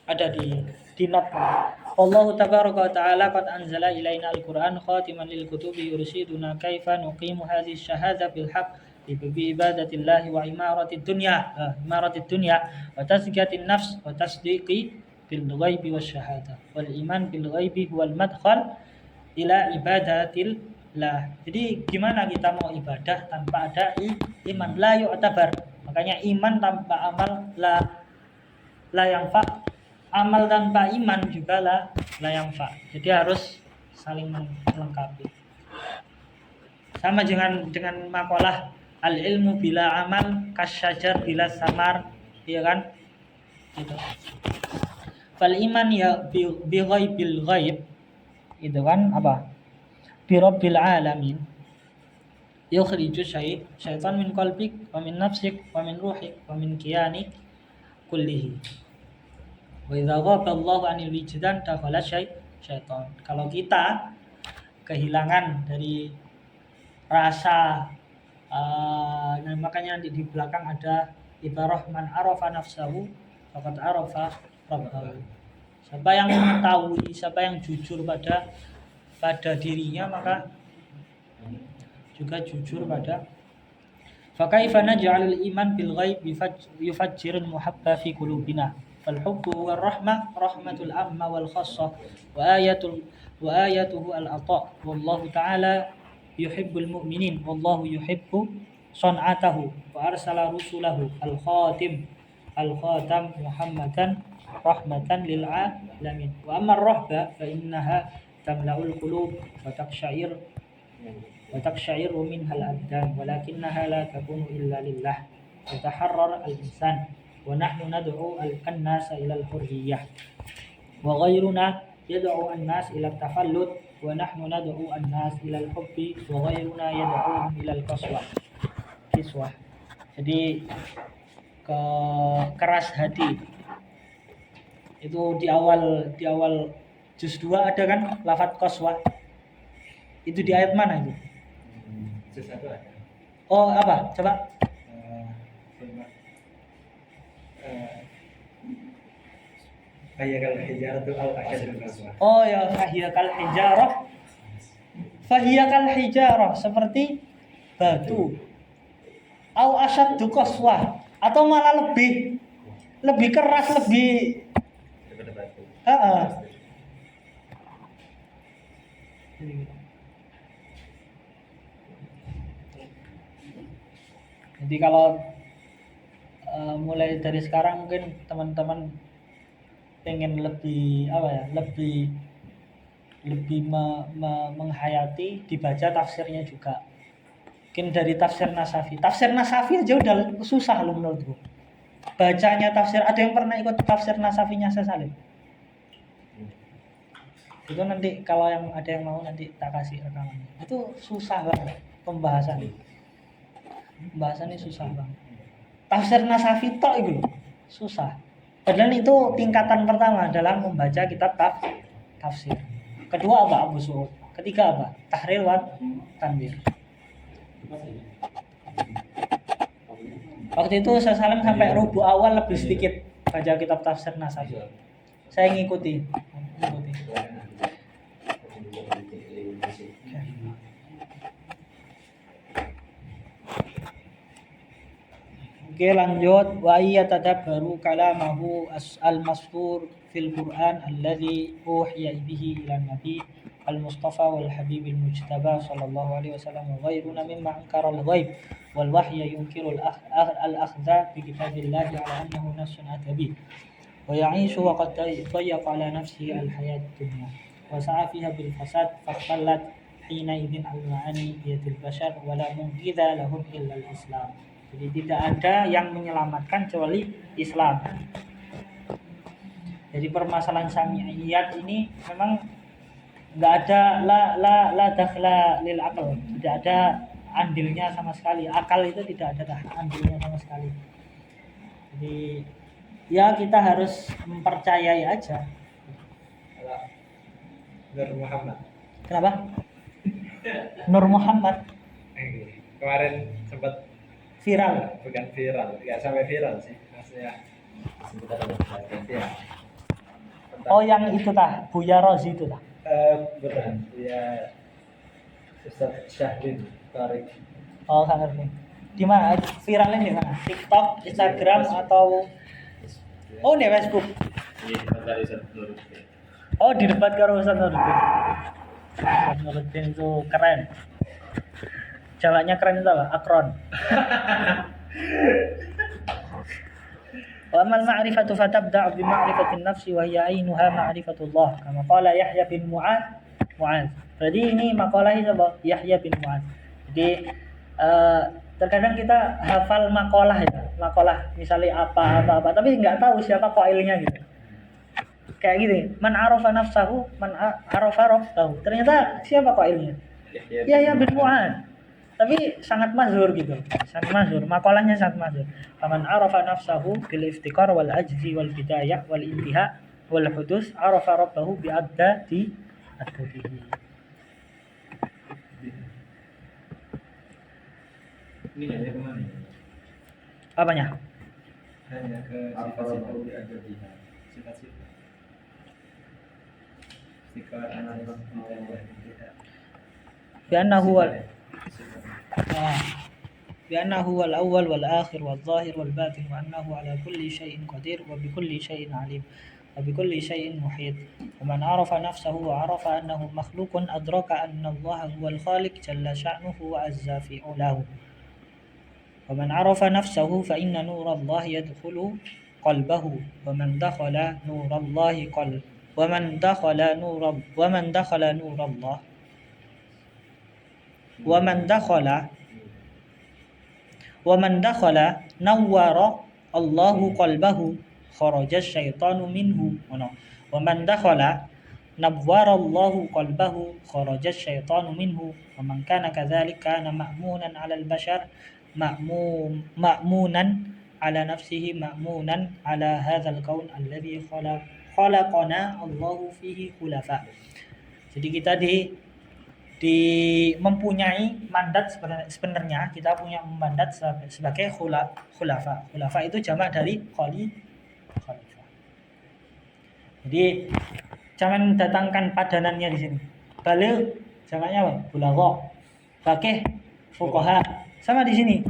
Ada di not. Allah tabaraka wa ta'ala qad anzala ilaina al-Qur'an khatiman lil kutubi yursiduna kaifa nuqimu hadhihi syahada bil haqq bi ibadatillahi wa imaratid dunya wa tazkiyatin nafs wa tasdiqi bil ghaibi wasyahada wal iman bil ghaibi huwal madkhal ila ibadatillah. Jadi gimana kita mau ibadah tanpa ada iman? La yu'tabar. Makanya iman tanpa amal la yanfa. Amal tanpa iman juga la yanfa. Jadi harus saling melengkapi. Sama dengan makalah al ilmu bila amal kasyajar bila samar, iya kan? Gitu. Fal iman ya bi ghaibil ghaib, itu kan apa? Bi rabbil alamin. Yukhriju syaitan min qalbik wa min nafsik wa min ruhik wa min kiyanik kullihi. Wa idza ghaba Allahu 'anil wijdan dakhala syaitan. Kalau kita kehilangan dari rasa makanya di belakang ada ibarah man arafa nafsahu faqad arafa rabbahu. Siapa yang mengetahui, siapa yang jujur pada dirinya, maka juga jujur pada. Fa kaifa naj'alul iman bil ghaib yufajjirul muhabba fi qulubina. Fal hubbu war rahmatul amma wal khassah wa ayatuhu al ata. Wallahu ta'ala yuhibbul mu'minin wallahu yuhibbu صنعته وأرسل رسله الخاتم محمدا رحمة للعالمين. وأما الرهبة فإنها تملأ القلوب وتقشعر منها الأبدان ولكنها لا تكون إلا لله يتحرر الإنسان. ونحن ندعو الناس إلى الحرية وغيرنا يدعو الناس إلى التفلت ونحن ندعو الناس إلى الحب وغيرنا يدعوهم إلى kiswah. Jadi keras hati itu di awal juz 2 ada kan lafaz qaswah. Itu di ayat mana itu? Juz 1 ada. Oh, apa? Coba. Fahiya kal hijaratu aw asyaddu qaswa. Oh ya, fahiya kal hijarah seperti batu. Au asyaddu qaswah atau malah lebih keras, lebih Daripada batu. Heeh. Jadi kalau mulai dari sekarang mungkin teman-teman pengen lebih menghayati, dibaca tafsirnya juga. Mungkin dari tafsir Nasafi. Tafsir Nasafi aja udah susah loh menurutku. Bacanya tafsir, ada yang pernah ikut tafsir Nasafinya Salim? Itu nanti kalau ada yang mau nanti tak kasih rekamannya. Itu susah banget pembahasannya susah banget. Tafsir Nasafi tok itu susah. Padahal itu tingkatan pertama dalam membaca kitab tafsir. Kedua apa? Abu Su'ud. Ketiga apa? Tahril wa Tanwir. Waktu itu saya salam sampai rubu awal lebih sedikit baca kitab tafsir Nasafi. Saya ngikuti. Oke, lanjut. Wa yatadabbaru kalamahu al-masfur fil Qur'an alladhi uhiya bihi ila nabi al-Mustafa wal Habib al-Mujtaba sallallahu alaihi wasallam wa ghayruna mimma ankara al-ghaib wal wahya yunkiru al-akhdha bi kitabillahi ala annahu nafsun adabi wa ya'ishu wa qad tayyaqa ala nafsihi al-hayat dunya wa sa'a fiha bil fasad faqallat hina idin al-ma'ani biyadil bashar wa la munqidha lahum illa al-islam. Jadi tidak ada yang menyelamatkan kecuali Islam. Jadi permasalahan samiyat ini memang nggak ada la dakhla lil aql, tidak ada andilnya sama sekali. Akal itu tidak ada andilnya sama sekali. Jadi ya kita harus mempercayai aja. Nur Muhammad. Kenapa? Nur Muhammad. Kemarin sempat viral. Bukan viral, nggak sampai viral sih, maksudnya sebentar ya. Oh yang itu tah, Buya Rozi itu tah. Bukan, ya Ustaz Syahrin Tarik. Oh, nggak ngerti. Di mana viralnya di mana? TikTok, Instagram atau oh di Facebook? Oh di debat karo Ustaz Nuruddin. Ustaz Nuruddin itu keren. Jawabnya keren itu apa? Akron. Wa amal ma'rifatu fatabda'u bi ma'rifatin nafsi wa hiya ainuha ma'rifatullah. Kama qala Yahya bin Mu'adz. Jadi ini makalahnya apa? Yahya bin Mu'adz. Jadi terkadang kita hafal makalah ya. Makalah misalnya apa tapi enggak tahu siapa qailnya gitu. Kayak gini, man arafa nafsahu, man arafa rabbahu. Ternyata siapa qailnya? Yahya bin Mu'adz. Tapi sangat masyhur gitu. Sangat masyhur, makalahnya sangat masyhur. Faman arafa nafsahu bil iftikar wal ajzi wal bidayah wal intiha wal hudus arafa rabbahu bi addihi. Ini dari mana? Apanya? Hanya ke sifat-sifat di adadiha. Sifat-sifat. Sifat anak بأنه هو الأول والآخر والظاهر والباطن وأنه على كل شيء قدير وبكل شيء عليم وبكل شيء محيط. ومن عرف نفسه وعرف أنه مخلوق أدرك أن الله هو الخالق جل شأنه وعز في علاه. Wa man arafa nafsahu fa inna nurallahi yadkhulu qalbahu wa man dakhala nurallahi qalb wa man dakhala nurallah wa man dakhala nawwara Allahu qalbahu kharaja syaitanu minhu. Wa man dakhala nawwara Allahu qalbahu kharaja syaitanu minhu. Wa man kana kadzalika kana ma'munan 'ala al-bashar ma'munan 'ala nafsihi ma'munan 'ala hadzal kaun alladhi khalaqana Allahu fihi khulafa. Jadi kita di mempunyai mandat sebenarnya kita punya mandat sebagai khulafa. Khulafa itu jamak dari khalifah. Jadi jangan datangkan padanannya di sini. Baligh jamaknya apa? Bulagha. Faqih, fuqaha. Sama di sini.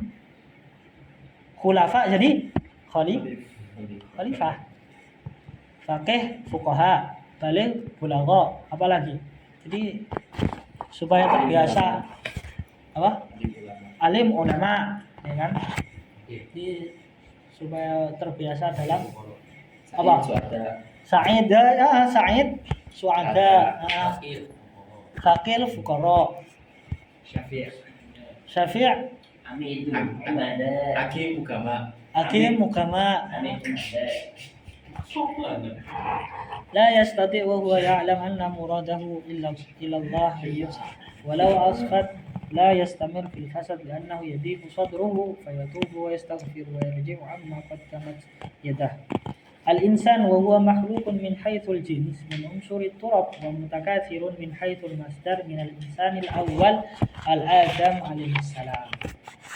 Khulafa jadi khalifah. Faqih, fuqaha. Baligh, bulagha. Apa lagi? Jadi supaya terbiasa apa? Alim, ulama, ya kan? Jadi supaya terbiasa dalam apa? Sa'id, ya Sa'id, su'ada, faqih, fuqara, syafi', hakim, mukama. لا يستطيع وهو يعلم أن مراده إلا الله ولو أسقط لا يستمر في الحسد لأنه يضيق صدره فيتوب ويستغفر ويرجع عما قدمت يده. الإنسان وهو مخلوق من حيث الجنس من عنصر التراب ومتكاثر من حيث المصدر من الإنسان الأول الآدم عليه السلام.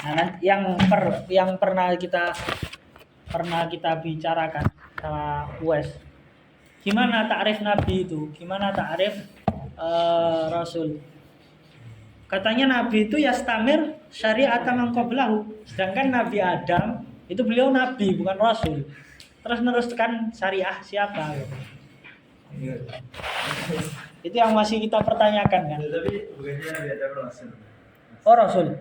Nah, yang pernah kita bicarakan sama Uwais. Gimana ta'rif Nabi itu? Gimana ta'rif Rasul? Katanya Nabi itu yastamir syariat man qablahu. Sedangkan Nabi Adam itu beliau Nabi bukan Rasul. Terus meneruskan syariah siapa? Itu yang masih kita pertanyakan kan? Tapi bukannya Nabi Adam Rasul. Oh Rasul.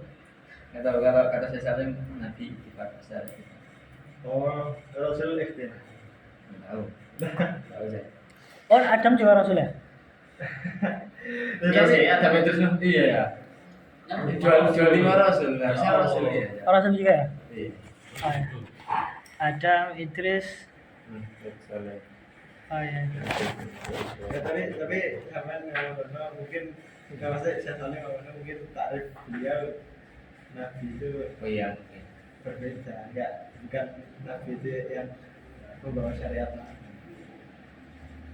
Kalau kata saya saling Nabi dipakai syariat. Oh, Rasul ikhtiar. Tahu saya. Oh Adam juga Rasul ya? Iya sih, ada terus iya ya. Jual 5 Rasul, harusnya Rasul ya. Rasul juga ya? Iya. Oh, ya. Adam, Idris. Oh ya. Ya, tapi Haman kalau mungkin bukan masa saya tanya kalau mungkin takrif beliau Nabi itu Oh iya. berbeda, bukan Nabi itu yang membawa syariat.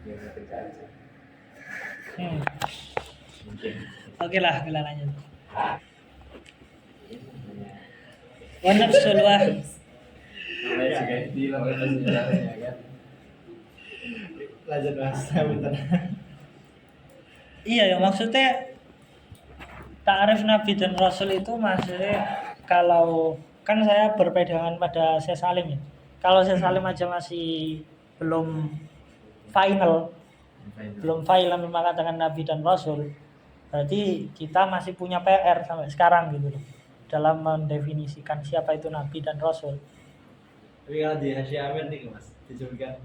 Ya berbeda aja. Mungkin. Oke lah, kita lanjut. Wa nafsul wahid. Namanya juga di lawan sejarahnya kan. Lanjut mas, bentar. Iya ya, maksudnya ta'rif Nabi dan Rasul itu maksudnya kalau kan saya berpegangan pada Syekh Salim ya. Kalau Syekh Salim aja masih belum final mengatakan Nabi dan Rasul, berarti kita masih punya PR sampai sekarang gitu loh dalam mendefinisikan siapa itu Nabi dan Rasul. Tapi kalau di Hasya Amir nih mas, disebutkan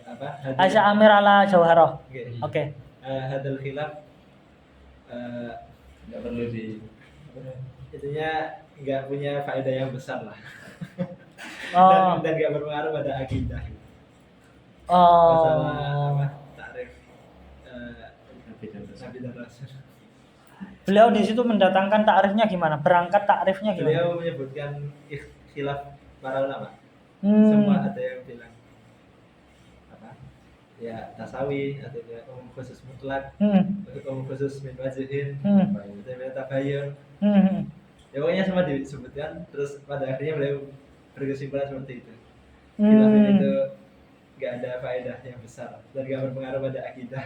apa? Hasya Amir ala Jauharah. Oke. Hadal khilaf Enggak perlu di intinya nggak punya faedah yang besar lah. Oh. dan nggak berpengaruh pada akidah. Oh. Masalah apa? Takrif Nabi dan Rasul. Beliau di situ mendatangkan takrifnya gimana? Berangkat takrifnya gimana? Beliau menyebutkan khilaf para ulama. Semua ada yang bilang apa? Ya tasawi, ada yang khusus mutlak, khusus min wajhin, ada yang tabayun. Ya pokoknya semua disebutkan. Terus pada akhirnya beliau berkesimpulan seperti itu. Khilaf itu nggak ada faedah yang besar dan nggak berpengaruh pada akidah.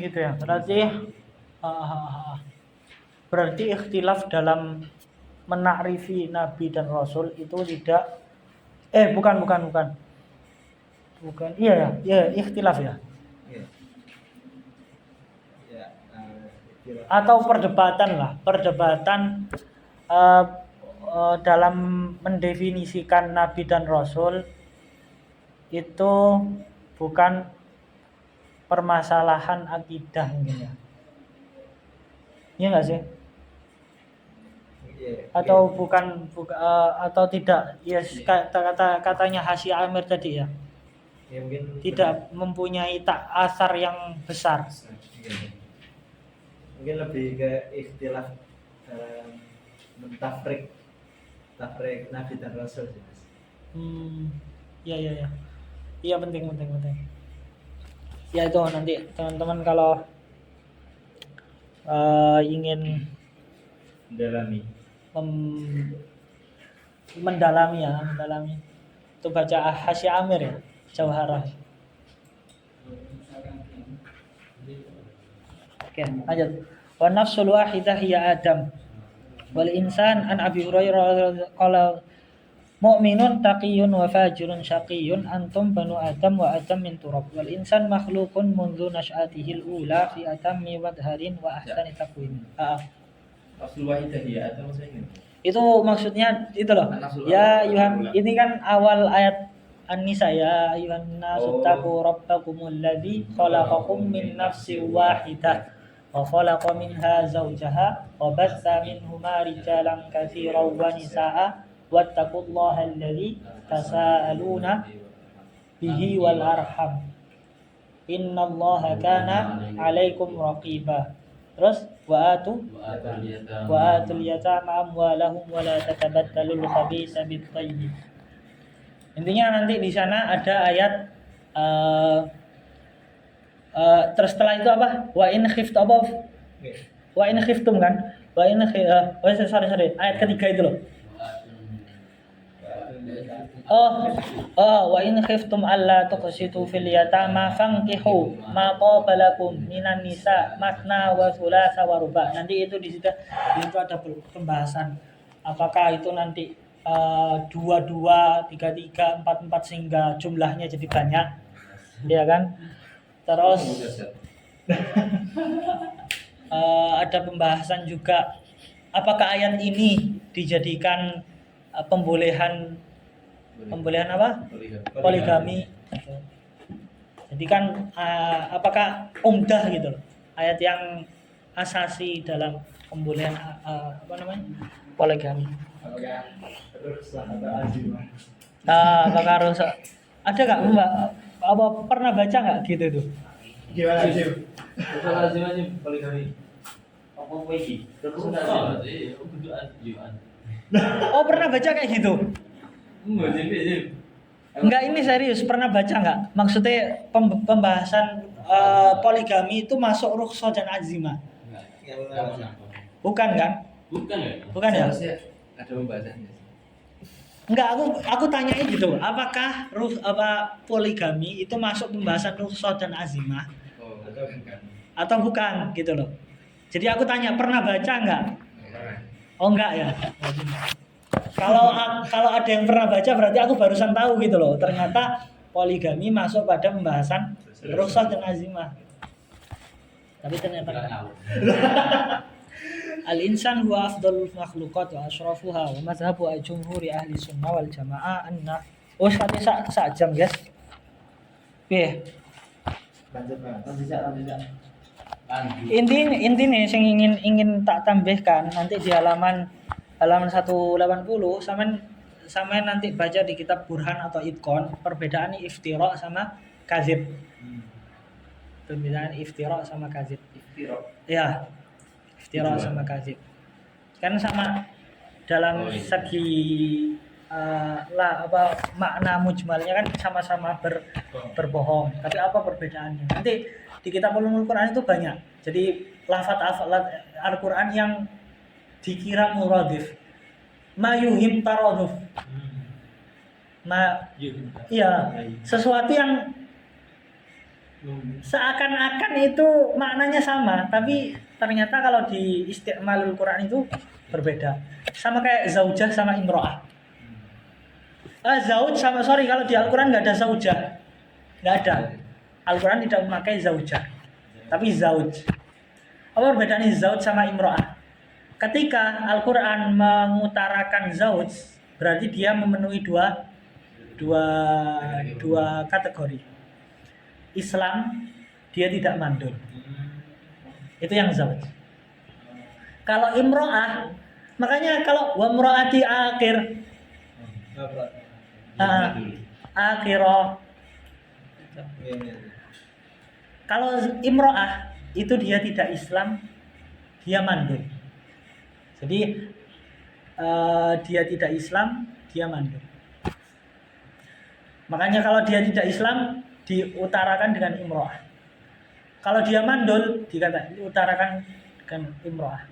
Gitu ya. Berarti ikhtilaf dalam menakrifi Nabi dan Rasul itu tidak bukan. Bukan. Iya, ikhtilaf ya. Iya. Ya, ikhtilaf. Atau perdebatan dalam mendefinisikan nabi dan rasul itu bukan permasalahan akidah mungkin ya. Iya nggak sih? Iya. Atau atau tidak? Yes, katanya Hasyi Amir tadi ya. Ya mungkin Tidak mempunyai asar yang besar. iya. Mungkin lebih ke ikhtilaf mentafrik nabi dan rasul sih, Mas. Iya. Iya penting. Ya itu nanti teman-teman kalau ingin mendalami itu baca Hasyi Amir ya, Jauharah. Oke, lanjut. Wa nafsul wahidah hiya Adam. Wal insan an Abi Hurairah qala mu'minun taqiyyun wa fajirun syaqiyyun antum banu Adam wa Adam min turab. Wal insan makhluqun mundu nash'atihi al-ula fi atammi wadharin wa ahsani taqwim. Nafsul wahidah ya atau maksudnya Itu maksudnya itu loh. Ya Yuhan, ini kan awal ayat An-Nisa ya ayuhan nasu taqu rabbakumul ladzi khalaqakum min nafsin wahidah wa khalaqa minha zawjaha wa bassa minhuma rijalan katsiran wa nisaa wattaqullaha alladzi tasaaluna bihi wal arham innallaha kana 'alaikum raqiba. Terus wa'atul yatama amwalahum wa la tatabadalul khabitha bit thayyib. Intinya nanti di sana ada ayat terus setelah itu apa? Wa in khiftum kan? Sorry. Ayat ketiga itu loh. Wa in khiftum alla tuqsitu fil yatama fankihu ma qabalakum minan nisa matna wa thulatha wa ruba. Nanti itu di situ ada pembahasan apakah itu nanti 2, 3, 4 sehingga jumlahnya jadi banyak. Ya kan? Terus ada pembahasan juga apakah ayat ini dijadikan pembolehan apa? Poligami. Jadi kan apakah umdah gitu loh. Ayat yang asasi dalam pembolehan poligami. Apakah harus ada nggak Mbak? Apa pernah baca nggak gitu tuh? Gimana sih? Lazim poligami. Apa iki? Oh pernah baca kayak gitu? Enggak, ini serius, pernah baca nggak? Maksudnya pembahasan poligami itu masuk rukhsah dan azimah. Bukan kan? Bukan ya? Ada pembahasannya. Enggak, aku tanyain gitu. Apakah poligami itu masuk pembahasan rukhsah dan azimah? Atau bukan gitu loh. Jadi aku tanya, pernah baca enggak? Oh enggak ya. Kalau ada yang pernah baca berarti aku barusan tahu gitu loh. Ternyata poligami masuk pada pembahasan rukhsah dan azimah. Tapi ternyata al-insan huwa afdalul makhluqat wa asyrafuha wa madhhabu jumhuri ahli sunnah wal jamaah anna sak jam guys. Piye? Lanjut. Intinya yang ingin tak tambahkan nanti di halaman 180 sama nanti baca di kitab Burhan atau Itqan perbedaan iftira sama kadzib. Perbedaan iftira sama kadzib. Ya. Iftira sama kadzib. Kan sama dalam segi makna mujmalnya kan sama-sama berbohong. Tapi apa perbedaannya? Nanti di kitab Ulumul Quran itu banyak. Jadi lafaz Al-Quran yang dikira muradif. Ma yuhim taraduf. Sesuatu yang seakan-akan itu maknanya sama, tapi ternyata kalau di isti'malul Quran itu berbeda. Sama kayak zaujah sama imro'ah. Kalau di Al-Quran nggak ada zaujah. Nggak ada. Al-Quran tidak memakai zaujah, tapi zauj. Apa perbedaannya zauj sama imro'ah? Ketika Al-Quran mengutarakan zauj, berarti dia memenuhi dua kategori. Islam, dia tidak mandul. Itu yang zauj. Kalau imro'ah, makanya kalau wa imro'ati akhir, akhirah. Kalau imro'ah itu dia tidak Islam, dia mandul. Jadi dia tidak Islam, dia mandul. Makanya kalau dia tidak Islam diutarakan dengan imro'ah. Kalau dia mandul diutarakan dengan imro'ah.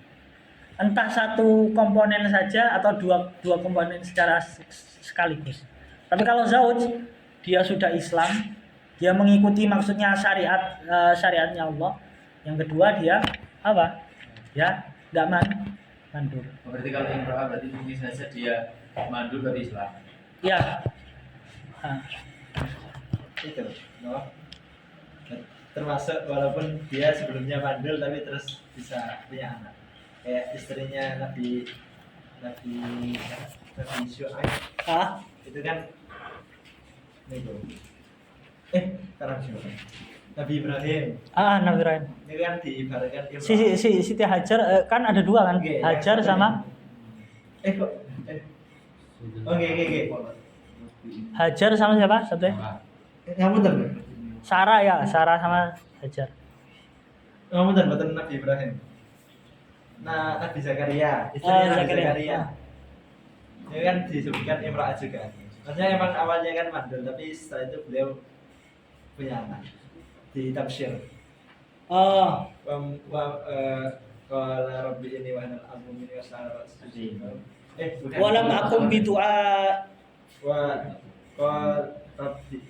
Entah satu komponen saja atau dua komponen secara sekaligus. Tapi kalau zauj dia sudah Islam, dia mengikuti maksudnya syariatnya Allah. Yang kedua dia apa? Ya, enggak mandul. Berarti kalau imro'ah berarti mungkin saja dia mandul dari Islam. Ya. Itu, no? Termasuk walaupun dia sebelumnya mandul tapi terus bisa punya anak. Kayak istrinya Nabi Syuaib. Itu kan itu. Sekarang siapa? Nabi Ibrahim. Nabi Ibrahim. Ini kan diibaratkan Siti Hajar kan ada dua kan? Okay, Hajar sama Oke. Hajar sama siapa? Satu ya? Kamu betul. Sarah sama Hajar. Kamu betul Nabi Ibrahim. Nah, Nabi Zakaria, istrinya Nabi Zakaria. Ini kan disebutkan imra'ah juga. Maksudnya emang awalnya kan mandul, tapi setelah itu beliau punya anak di tafsir. Qala rabbi inni wa anal amru minni wa sa'ara Walam akum bidu'a wa qala rabbi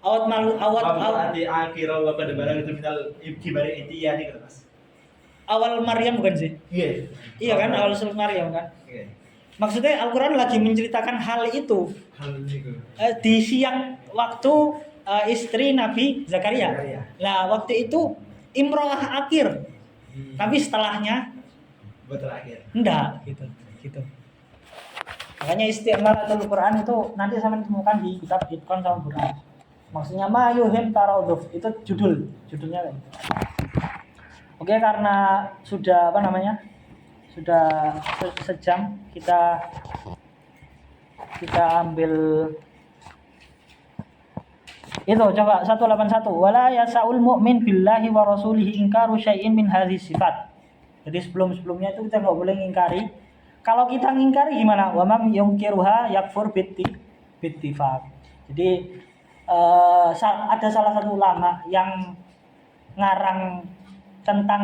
awat di akhirah wa qad balagha itu minal kibari itiyani kan Mas. Awal Maryam bukan sih? Iya. Iya kan, awal surat Maryam kan? Iya. Maksudnya Al-Quran lagi menceritakan hal itu di siang waktu istri Nabi Zakaria. Nah, waktu itu imro'ah akhir. Tapi setelahnya terakhir. enggak gitu. Makanya isti'malatul Quran itu nanti sampai ditemukan di kitab Itqan sama Quran. Maksudnya ma yuhim taraduf itu judulnya kan. Oke, karena sudah sudah sejam kita ambil itu coba 181 wala yasaul mu'min billahi wa rasulihi ingkaru syai'in min hadhihi sifat. Jadi sebelumnya itu kita enggak boleh ngingkari. Kalau kita ngingkari gimana? Wa mam yungkiruha yakfur bittifaq. Jadi ada salah satu ulama yang ngarang tentang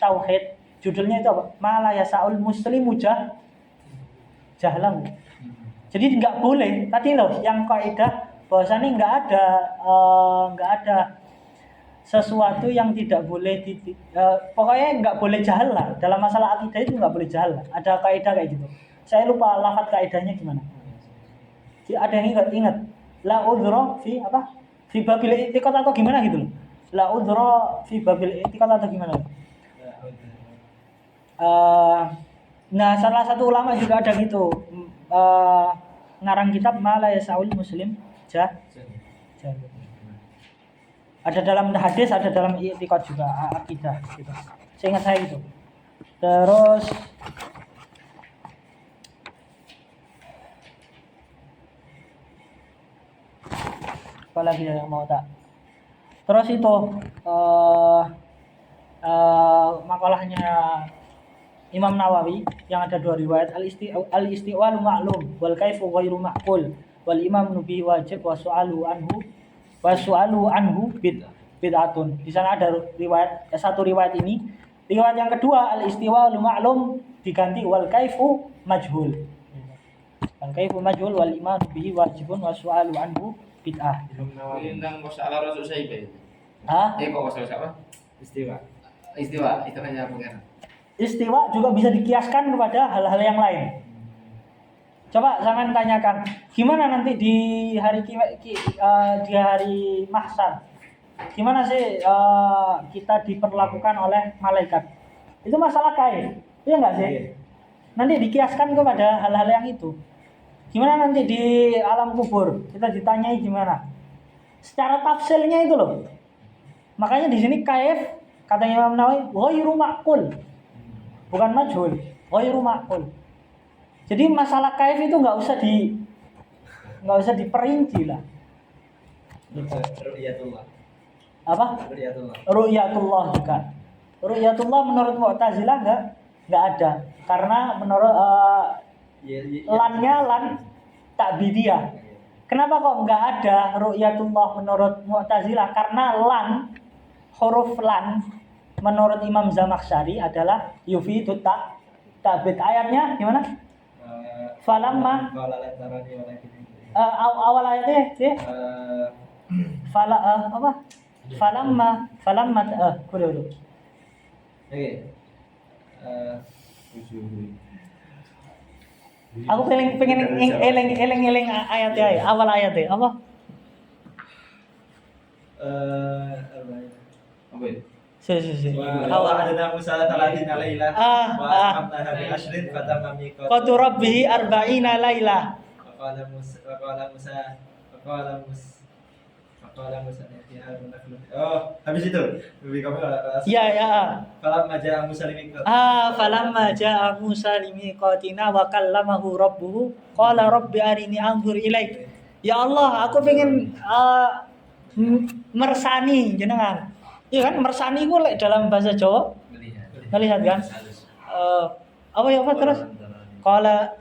tauhid, judulnya itu apa? Mala yasaul muslimu jahlam. Jadi enggak boleh. Tadi loh yang kaidah bahwasanya enggak ada sesuatu yang tidak boleh pokoknya enggak boleh jahal lah. Dalam masalah akidah itu enggak boleh jahal. Ada kaidah kayak gitu. Saya lupa lafaz kaidahnya gimana. Ada yang ingat? La udhra fi apa? Fi babil i'tiqad atau gimana gitu loh. La udhra fi babil i'tiqad atau gimana? Nah, salah satu ulama juga ada gitu. Ngarang kitab Mala Yasaul Muslim ada dalam hadis, ada dalam i'tiqad juga, akidah gitu. Seingat saya gitu. Terus apa lagi yang mau tak? Terus itu makalahnya Imam Nawawi yang ada dua riwayat al-isti'walu ma'lum wal kaifu ghairu ma'qul wal imam nubi wajib wa su'alu anhu bid'atun. Di sana ada riwayat satu riwayat ini. Riwayat yang kedua al-isti'walu ma'lum diganti wal kaifu majhul. Wal kaifu majhul wal imam nubi wajibun wa su'alu anhu bid'ah. Tentang masalah Rasul Sayyid. Kok masalah siapa? Istiwa Itu hanya pengen. Istiwa juga bisa dikiaskan kepada hal-hal yang lain. Coba sampean tanyakan, gimana nanti di hari di hari mahsyar? Gimana sih kita diperlakukan oleh malaikat? Itu masalah gaib. Iya enggak sih? Nanti dikiaskan kepada hal-hal yang itu. Gimana nanti di alam kubur? Kita ditanyai gimana? Secara tafsirnya itu loh. Makanya di sini kaif katanya Imam Nawawi, ghairu ma'qul. Bukan majhul, ghairu ma'qul. Jadi masalah kaif itu nggak usah diperinci lah. Ru'yatullah. Apa? Ru'yatullah. Ru'yatullah juga. Ru'yatullah menurut Mu'tazilah nggak ada. Karena menurut lannya lan ta'bidiyah. Kenapa kok nggak ada ru'yatullah menurut Mu'tazilah? Karena lan, huruf lan menurut Imam Zamakhsyari adalah yufidu ta'bid. Ayatnya gimana? Falamma awal ayatnya sih apa? Falamma dulu. Oke. Aku pengen eleng ayatnya, awal ayatnya apa? Apa ya? Si. Awal ada Musa 30 laila wa amnaha bi ashrin fatamma miqat. Qad rabbihi arba'ina laila. Faqala Musa ya Harun nakhlu. Oh, habis itu. Lebih kamu Ya. falamma ja'a Musa limiqat. Falamma ja'a Musa limiqatina wa kallamahu rabbuhu qala rabbi arini anzur ilaik. Ya Allah, aku pengen mersani jenengan. Iya kan, mersani itu dalam bahasa Jawa melihat kan? Apa terus? Qala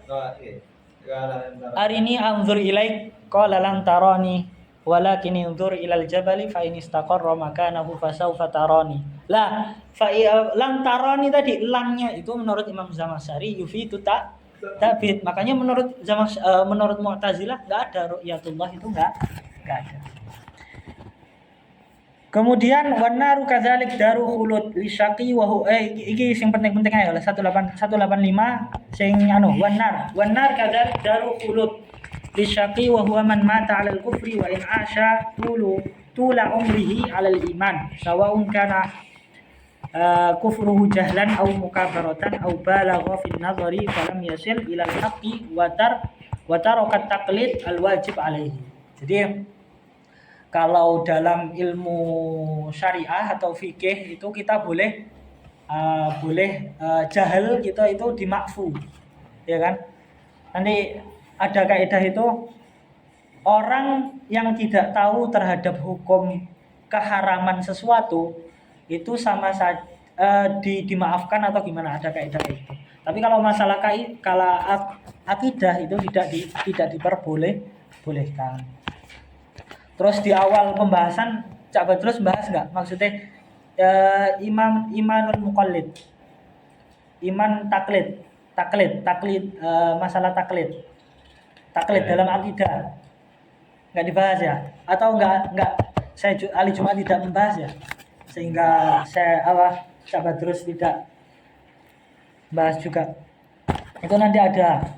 arini anzur ilaik qala lan tarani walakin anzur ilal jabali fa in istaqarra makanahu fasawfa tarani. Lah, lan tarani tadi lannya itu menurut Imam Zamakhsyari yufidu ta'bid. Makanya menurut Mu'tazilah enggak ada ru'yatullah, itu enggak ada. Kemudian wanaru kadzalik daru khulud lisyaqi wa hu iki sing penting-penting ae 185 sing wanar kadzalik daru khulud lisyaqi wa huwa man mata 'alal kufri wa in asha tula umrihi 'alal iman sawaun kana kufruhu jahlan aw mukabaratan aw balagha fi an-nadhari falam yasil ila al-haqqi wa taraka taqlid al-wajib 'alaihi. Jadi kalau dalam ilmu syariah atau fikih itu kita boleh jahil kita itu dimakfu, ya kan? Nanti ada kaidah itu orang yang tidak tahu terhadap hukum keharaman sesuatu itu sama saja dimaafkan atau gimana, ada kaidah itu. Tapi kalau masalah akidah itu tidak diperbolehkan. Terus di awal pembahasan Cak Badrus bahas enggak? Maksudnya imanul muqallid. Iman taklid, masalah taklid. Taklid dalam akidah. Enggak dibahas ya? Atau enggak saya Ali Jumat tidak membahas ya? Sehingga Cak Badrus tidak bahas juga. Itu nanti ada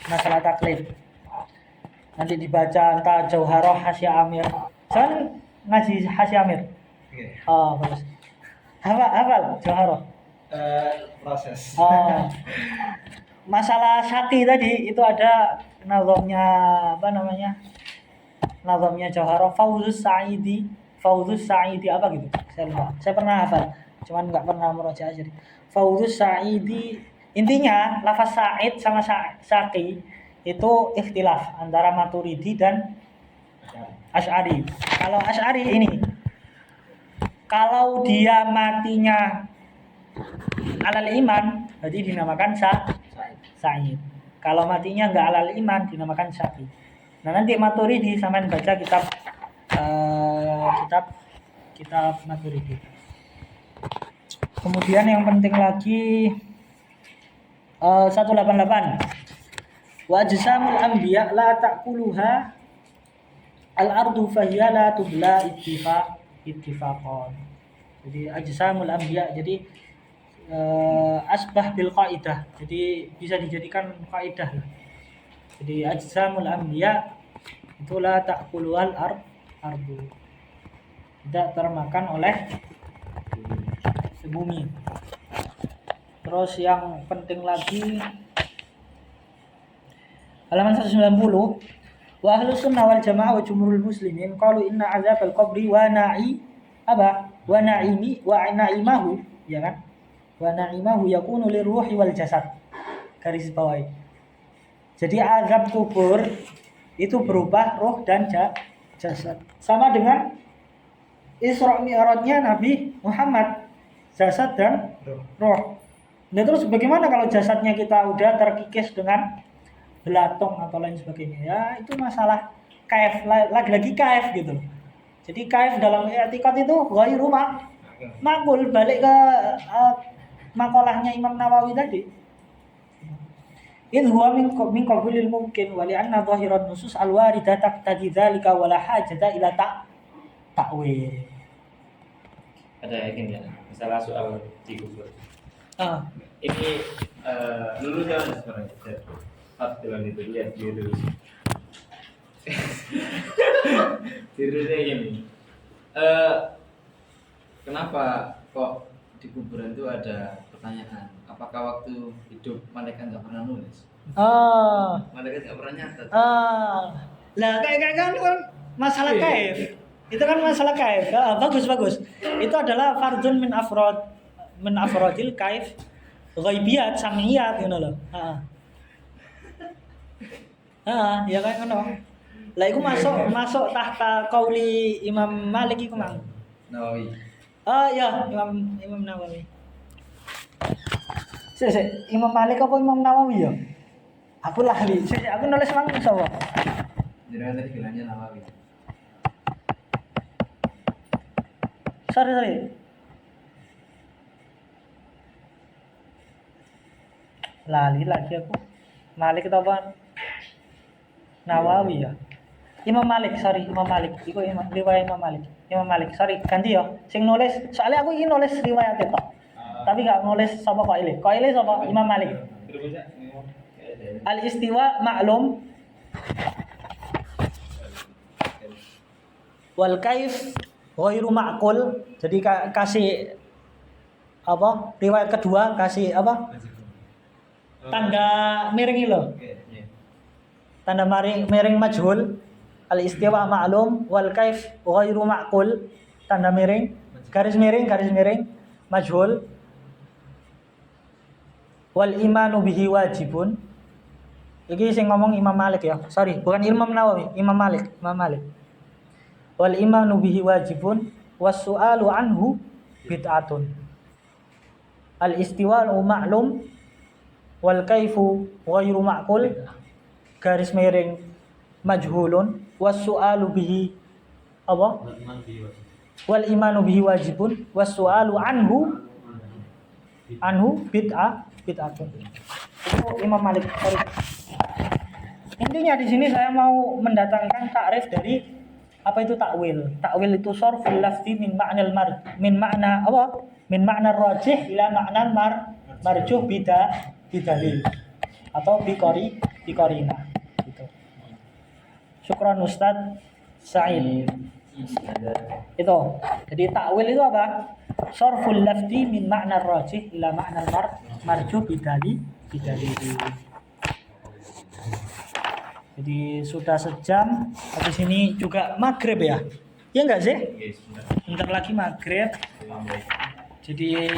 masalah taklid. Nanti dibaca entah Jauharah Hasya Amir. Saya ngaji Hasya Amir. Oh, bagus. Hafal Jauharah. Proses. Oh. Masalah Syaqi tadi itu ada nazamnya Nazamnya Jauharah Fawzus Sa'idi apa gitu. Saya lupa. Saya pernah hafal, cuman enggak pernah murojaah aja. Fawzus Sa'idi, intinya lafaz Sa'id sama Syaqi itu ikhtilaf antara Maturidi dan Asy'ari. Kalau Asy'ari ini, kalau dia matinya alal iman, berarti dinamakan Sa'id. Kalau matinya enggak alal iman, dinamakan Syaqi. Nah, nanti Maturidi sampean baca kitab Maturidi. Kemudian yang penting lagi 188 wa ajsamul anbiya la ta'kuluha al-ardu fahiya la tubla ittifaqan. Jadi ajsamul anbiya, jadi asbah bil qaidah. Jadi bisa dijadikan kaidah. Jadi ajsamul anbiya itu la ta'kuluhal ardu. Tidak termakan oleh bumi. Terus yang penting lagi halaman 190, wa ahlus sunnah wal jamaah wa jumhurul muslimin qalu inna azabal qabri wa na'imahu, ya kan? Wa na'imahu yakunu liruhi wal jasad. Garis bawahi. Jadi azab kubur itu berubah roh dan jasad. Sama dengan Isra Mi'rajnya Nabi Muhammad, jasad dan roh. Nah terus bagaimana kalau jasadnya kita udah terkikis dengan belatung atau lain sebagainya? Ya itu masalah kaif, lagi-lagi kaif gitu. Jadi kaif dalam i'tiqad itu ghairu makul, balik ke makolahnya Imam Nawawi tadi. In huwa min qabilil mungkin wa li anna dhahiran nusus al-waridah taqtadi dzalika wa la hajata ila ta'wil. Ada yakin ya masalah soal dikubur. Ini lulus ya sebenarnya. Dengan itu lihat dulu. Dirinya gini. Kenapa kok di kuburan itu ada pertanyaan? Apakah waktu hidup malaikat nggak pernah nulis? Malaikat nggak pernah nyatet. Lah kayak kan masalah kaif. Itu kan masalah kaif. Bagus. Itu adalah fardun min afrodil kaif ghaibiyat samiyat gitu loh. Ya kayak ngono. Lah iku masuk tahta qauli Imam Malik iku mang. Nawawi. Ya, Imam Nawawi. Imam Malik apa Imam Nawawi ya? Aku lali. Aku nulis mang sapa? Jenengan tadi bilangnya Nawawi. Sorry. Lali lagi aku. Malik itu apa? Nawawi ya. Imam Malik. Iku riwayat Imam Malik. Sorry, ganti ya. Sing nulis, soalnya aku iki nulis riwayat itu. Tapi gak nulis sapa kok ile. Kok ile sapa? Imam Malik. Al-istiwa ma'lum. Wal kaif ghairu ma'qul. Jadi kasih apa? Riwayat kedua kasih apa? Tanda miring loh. Tanda miring majhul. Al-istiwa ma'lum wal kaif ghairu ma'qul. Tanda miring, garis miring majhul. Wal imanu bihi wajibun. Iki sing ngomong Imam Malik ya. Sorry, bukan Imam Nawawi, Imam Malik. Wal imanu bihi wajibun was su'alu anhu bid'atun. Al istiwa'u ma'lum wal kaifu ghairu ma'qul. Garis miring majhulun was su'alu bihi apa? Wal imanu bihi wajibun was su'alu anhu bid'atun. Itu Imam Malik. Sorry. Intinya di sini saya mau mendatangkan takrif dari apa itu takwil. Takwil itu sarful lafzi min ma'na apa? Min ma'na rajih ila ma'na marjuh bidalil atau biqarina gitu. Syukran Ustaz Sa'id. Itu. Jadi takwil itu apa? Sarful lafzi min ma'na rajih ila ma'na marjuh bidalil. Jadi sudah sejam. Habis ini juga maghrib ya. Ya enggak sih? Bentar lagi maghrib. Jadi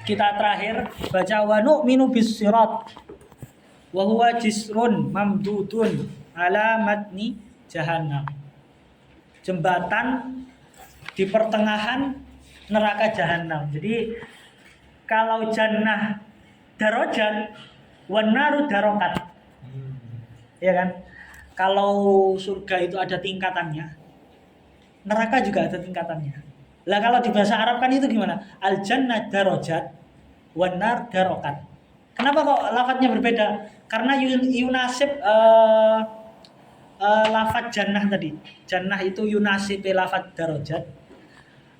kita terakhir baca wa nu'minu bis sirat wa huwa jisrun mamdudun ala matni jahannam. Jembatan di pertengahan neraka jahanam. Jadi kalau jannah darajat wan naru darokat. Ya kan? Kalau surga itu ada tingkatannya, neraka juga ada tingkatannya. Lah kalau di bahasa Arab kan itu gimana? Al jannah darajat wan nar darokat. Kenapa kok lafadznya berbeda? Karena yunasib lafadz jannah tadi. Jannah itu yunasib lafadz darajat.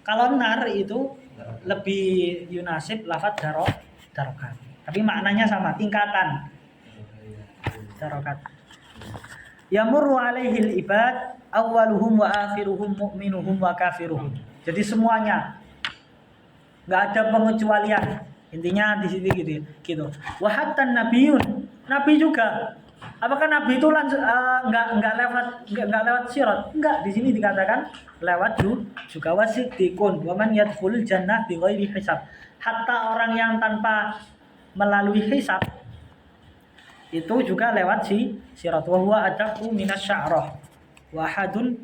Kalau nar itu lebih yunasib lafaz darokat. Tapi maknanya sama, tingkatan darokat. Yamurru alaihil ibad awwaluhum wa akhiruhum mu'minuhum wa kafiruhum. Jadi semuanya nggak ada pengecualian. Intinya di sini gitu. Wa hatta nabiyun, nabi juga. Apakah nabi itu nggak lewat sirat? Enggak, di sini dikatakan lewat juga wasiddiqun wa man yadkhulul jannah bighairi hisab. Hatta orang yang tanpa melalui hisab itu juga lewat sirat. Wa huwa adaqu minas sya'rah. Wahadun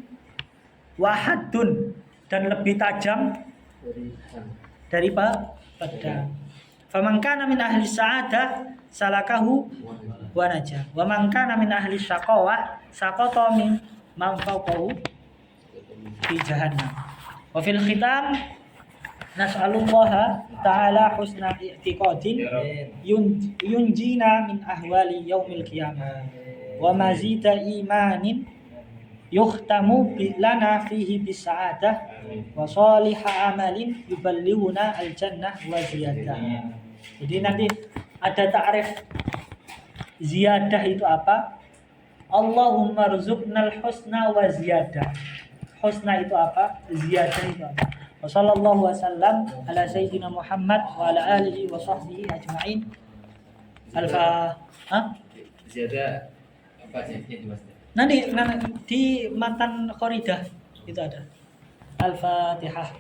dan lebih tajam dari pedang. Faman kana min ahli sa'adah salakahu wa najah. Wa man kana min ahli syaqawah saqata min man fawqahu fi jahannam. Wa fil khitam nas'alullaha ta'ala husna i'tiqadin yunjina min ahwali yaumil qiyamah wa mazida imanin yuhtamu lana fihi bisa'adah wa salihah amalin yuballighuna al-jannah wa ziyadah. Jadi nanti ada ta'rif ziyadah itu apa? Allahumma rzuqnal husna wa ziyadah. Husna itu apa? Ziyadah itu apa? Wa sallallahu wasallam ala sayyidina Muhammad wa ala alihi wa sahbihi ajma'in. Ziyadah apa aja yang dimaksud? Nanti di matan Qoridah itu ada. Al-Fatihah.